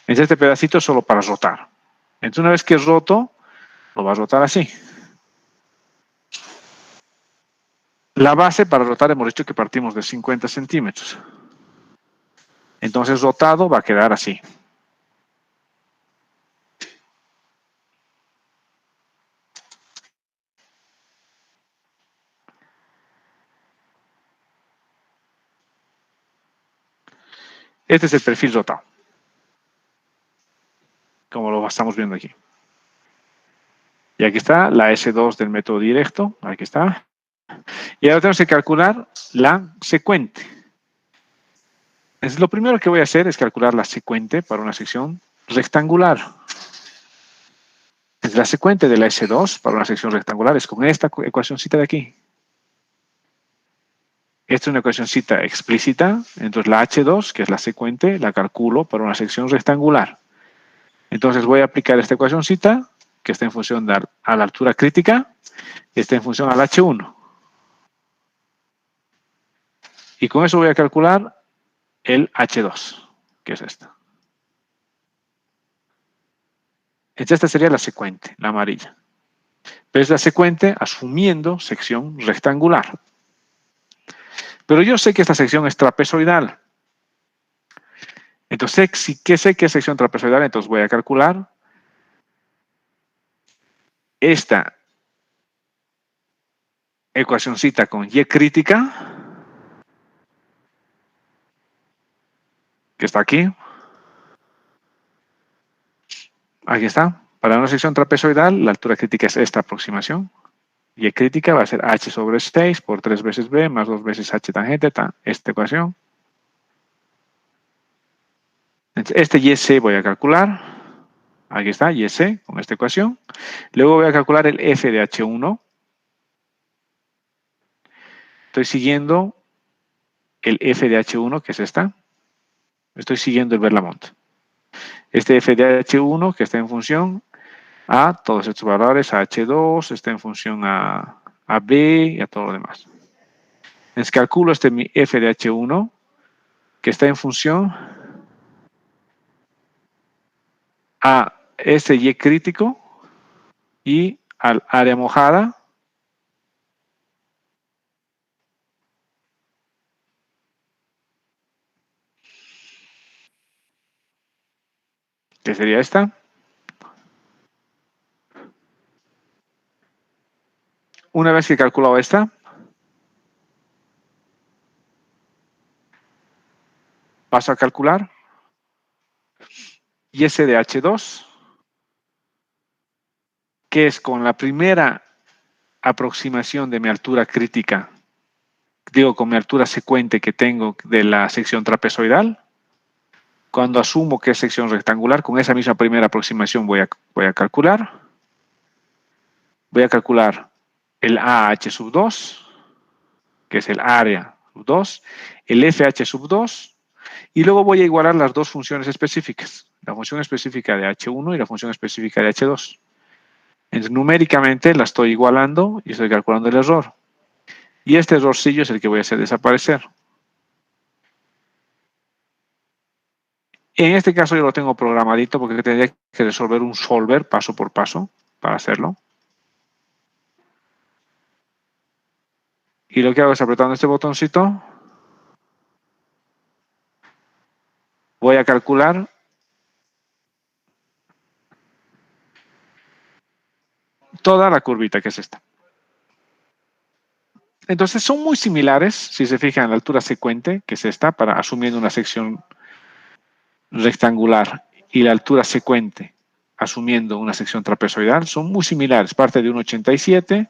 Entonces, este pedacito es solo para rotar. Entonces, una vez que roto, lo va a rotar así. La base para rotar hemos dicho que partimos de 50 centímetros. Entonces, rotado va a quedar así. Este es el perfil rotado. Como lo estamos viendo aquí. Y aquí está la S2 del método directo. Aquí está. Y ahora tenemos que calcular la secuente. Entonces, lo primero que voy a hacer es calcular la secuente para una sección rectangular. Entonces, la secuente de la S2 para una sección rectangular es con esta ecuacióncita de aquí. Esta es una ecuacióncita explícita. Entonces, la H2, que es la secuente, la calculo para una sección rectangular. Entonces, voy a aplicar esta ecuacióncita que está en función a la altura crítica, está en función al H1. Y con eso voy a calcular el H2, que es esta. Entonces, esta sería la secuente, la amarilla. Pero es la secuente asumiendo sección rectangular. Pero yo sé que esta sección es trapezoidal. Entonces, ¿qué sé que es sección trapezoidal? Entonces voy a calcular esta ecuacioncita con Y crítica, que está aquí. Aquí está. Para una sección trapezoidal, la altura crítica es esta aproximación. Y crítica va a ser h sobre 6 por 3 veces b más 2 veces h tangente, esta ecuación. Entonces, este YC voy a calcular. Aquí está, YC con esta ecuación. Luego voy a calcular el F de H1. Estoy siguiendo el F de H1, que es esta. Estoy siguiendo el Berlamont. Este F de H1, que está en función a todos estos valores, a H2, está en función a B y a todo lo demás. Entonces calculo mi F de H1, que está en función a este Y crítico y al área mojada, que sería esta. Una vez que he calculado esta, paso a calcular y ese de H2, que es con la primera aproximación de mi altura crítica, digo con mi altura secuente que tengo de la sección trapezoidal. Cuando asumo que es sección rectangular, con esa misma primera aproximación voy a calcular. Voy a calcular el AH sub 2, que es el área sub 2, el FH sub 2, y luego voy a igualar las dos funciones específicas, la función específica de H1 y la función específica de H2. Entonces, numéricamente la estoy igualando y estoy calculando el error. Y este errorcillo es el que voy a hacer desaparecer. En este caso yo lo tengo programadito porque tendría que resolver un solver paso por paso para hacerlo. Y lo que hago es apretando este botoncito. Voy a calcular toda la curvita que es esta. Entonces son muy similares, si se fijan, la altura secuente, que es esta, para asumiendo una sección rectangular, y la altura secuente, asumiendo una sección trapezoidal, son muy similares. Parte de 1,87,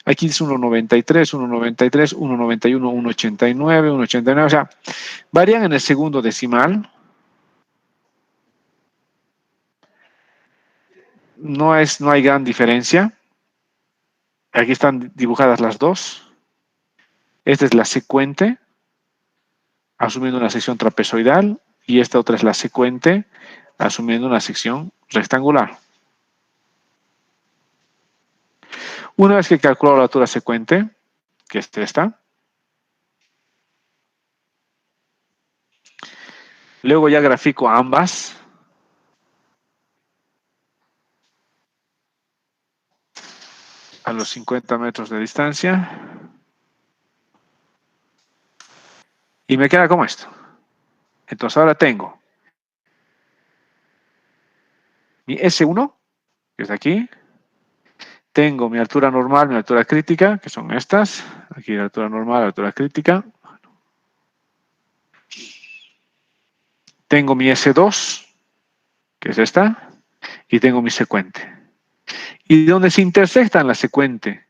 aquí es 1,93, 1,93, 1,91, 1,89, 1,89, o sea, varían en el segundo decimal. No hay gran diferencia. Aquí están dibujadas las dos. Esta es la secuente, asumiendo una sección trapezoidal, y esta otra es la secuente, asumiendo una sección rectangular. Una vez que calculo la altura secuente, que es esta, luego ya grafico ambas. A los 50 metros de distancia. Y me queda como esto. Entonces ahora tengo mi S1, que es de aquí. Tengo mi altura normal, mi altura crítica, que son estas. Aquí la altura normal, la altura crítica. Tengo mi S2, que es esta. Y tengo mi secuente. Y donde se intersectan la secuente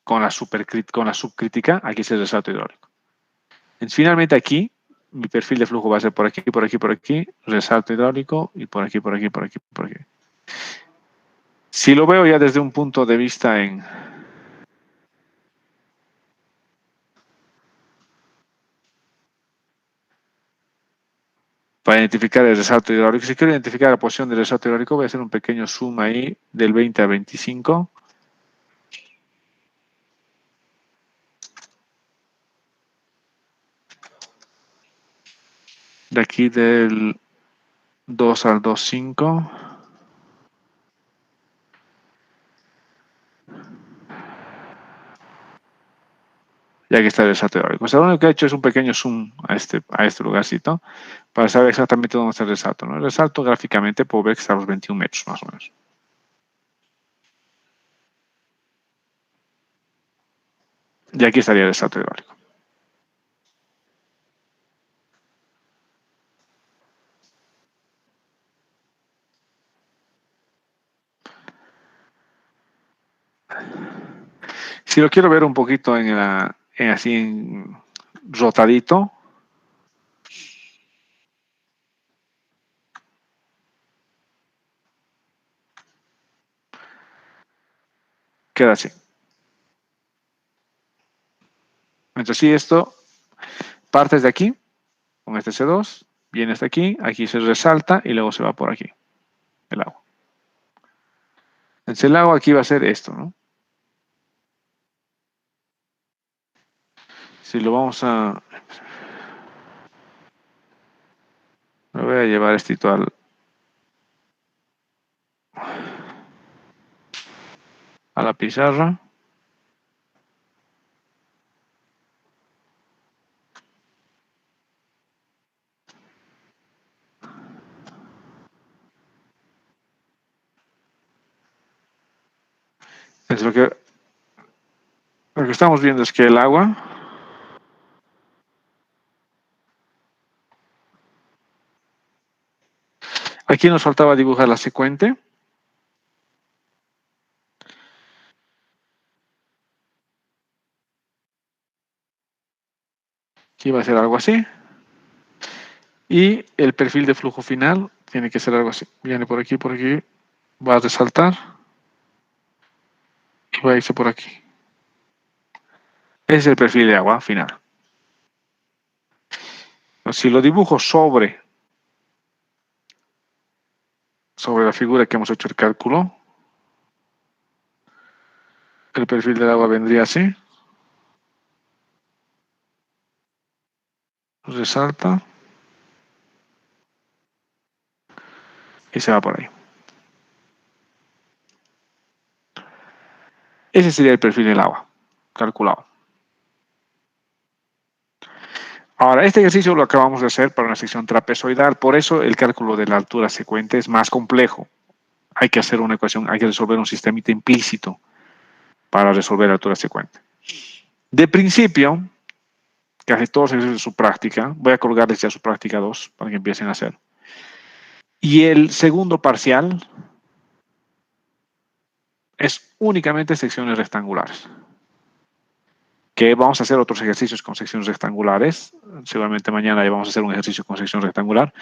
con la subcrítica, aquí es el resalto hidráulico. Entonces, finalmente aquí, mi perfil de flujo va a ser por aquí, por aquí, por aquí, resalto hidráulico, y por aquí, por aquí, por aquí, por aquí. Si lo veo ya desde un punto de vista en para identificar el resalto hidráulico. Si quiero identificar la posición del resalto hidráulico, voy a hacer un pequeño zoom ahí del 20 a 25. De aquí del 2 al 2.5. Y aquí está el resalto hidráulico. O sea, lo único que he hecho es un pequeño zoom a este lugarcito para saber exactamente dónde está el resalto, ¿no? El resalto gráficamente puedo ver que está a los 21 metros más o menos. Y aquí estaría el resalto hidráulico. Si lo quiero ver un poquito así rotadito, queda así. Entonces, si esto partes de aquí, con este C2, viene hasta aquí se resalta y luego se va por aquí, el agua. Entonces, el agua aquí va a ser esto, ¿no? Si lo vamos a... Me voy a llevar esto a la pizarra. Entonces, lo que estamos viendo es que el agua aquí nos faltaba dibujar la secuente. Aquí va a ser algo así. Y el perfil de flujo final tiene que ser algo así. Viene por aquí, va a resaltar y va a irse por aquí. Ese es el perfil de agua final. Si lo dibujo sobre la figura que hemos hecho el cálculo, el perfil del agua vendría así. Resalta y se va por ahí. Ese sería el perfil del agua calculado. Ahora, este ejercicio lo acabamos de hacer para una sección trapezoidal, por eso el cálculo de la altura secuente es más complejo. Hay que hacer una ecuación, hay que resolver un sistemita implícito para resolver la altura secuente. De principio, casi todos los ejercicios de su práctica, voy a colgarles ya su práctica 2 para que empiecen a hacer. Y el segundo parcial es únicamente secciones rectangulares. Que vamos a hacer otros ejercicios con secciones rectangulares. Seguramente mañana ya vamos a hacer un ejercicio con sección rectangular.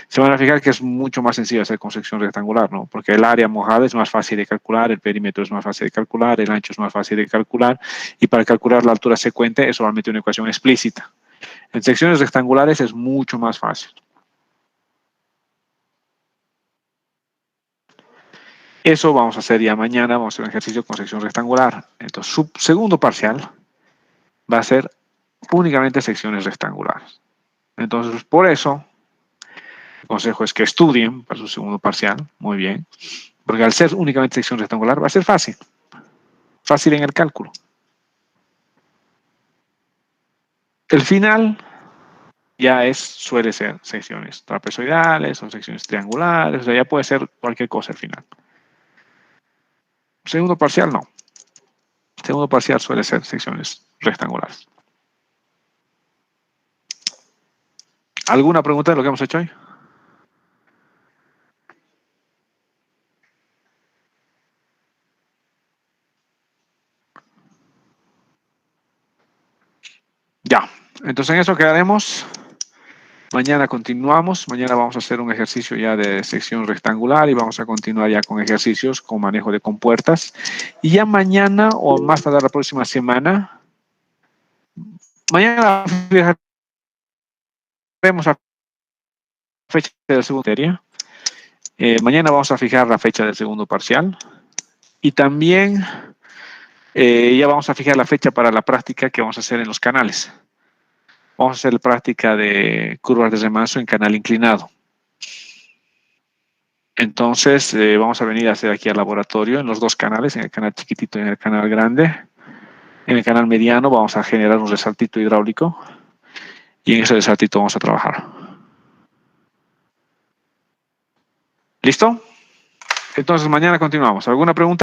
Se van a fijar que es mucho más sencillo hacer con sección rectangular, ¿no? Porque el área mojada es más fácil de calcular, el perímetro es más fácil de calcular, el ancho es más fácil de calcular, y para calcular la altura secuente es solamente una ecuación explícita. En secciones rectangulares es mucho más fácil. Eso vamos a hacer ya mañana, vamos a hacer un ejercicio con sección rectangular. Entonces, su segundo parcial va a ser únicamente secciones rectangulares. Entonces, por eso, el consejo es que estudien para su segundo parcial, muy bien, porque al ser únicamente sección rectangular va a ser fácil en el cálculo. El final ya suele ser secciones trapezoidales o secciones triangulares, o sea, ya puede ser cualquier cosa al final. Segundo parcial no. Segundo parcial suele ser secciones rectangulares. ¿Alguna pregunta de lo que hemos hecho hoy? Ya, entonces en eso quedaremos. Mañana continuamos. Mañana vamos a hacer un ejercicio ya de sección rectangular y vamos a continuar ya con ejercicios con manejo de compuertas. Y ya mañana o más tarde la próxima semana, mañana vamos a fecha del segundo serie. Mañana vamos a fijar la fecha del segundo parcial. Y también ya vamos a fijar la fecha para la práctica que vamos a hacer en los canales. Vamos a hacer la práctica de curvas de remanso en canal inclinado. Entonces, vamos a venir a hacer aquí al laboratorio en los dos canales, en el canal chiquitito y en el canal grande. En el canal mediano vamos a generar un resaltito hidráulico y en ese resaltito vamos a trabajar. ¿Listo? Entonces, mañana continuamos. ¿Alguna pregunta?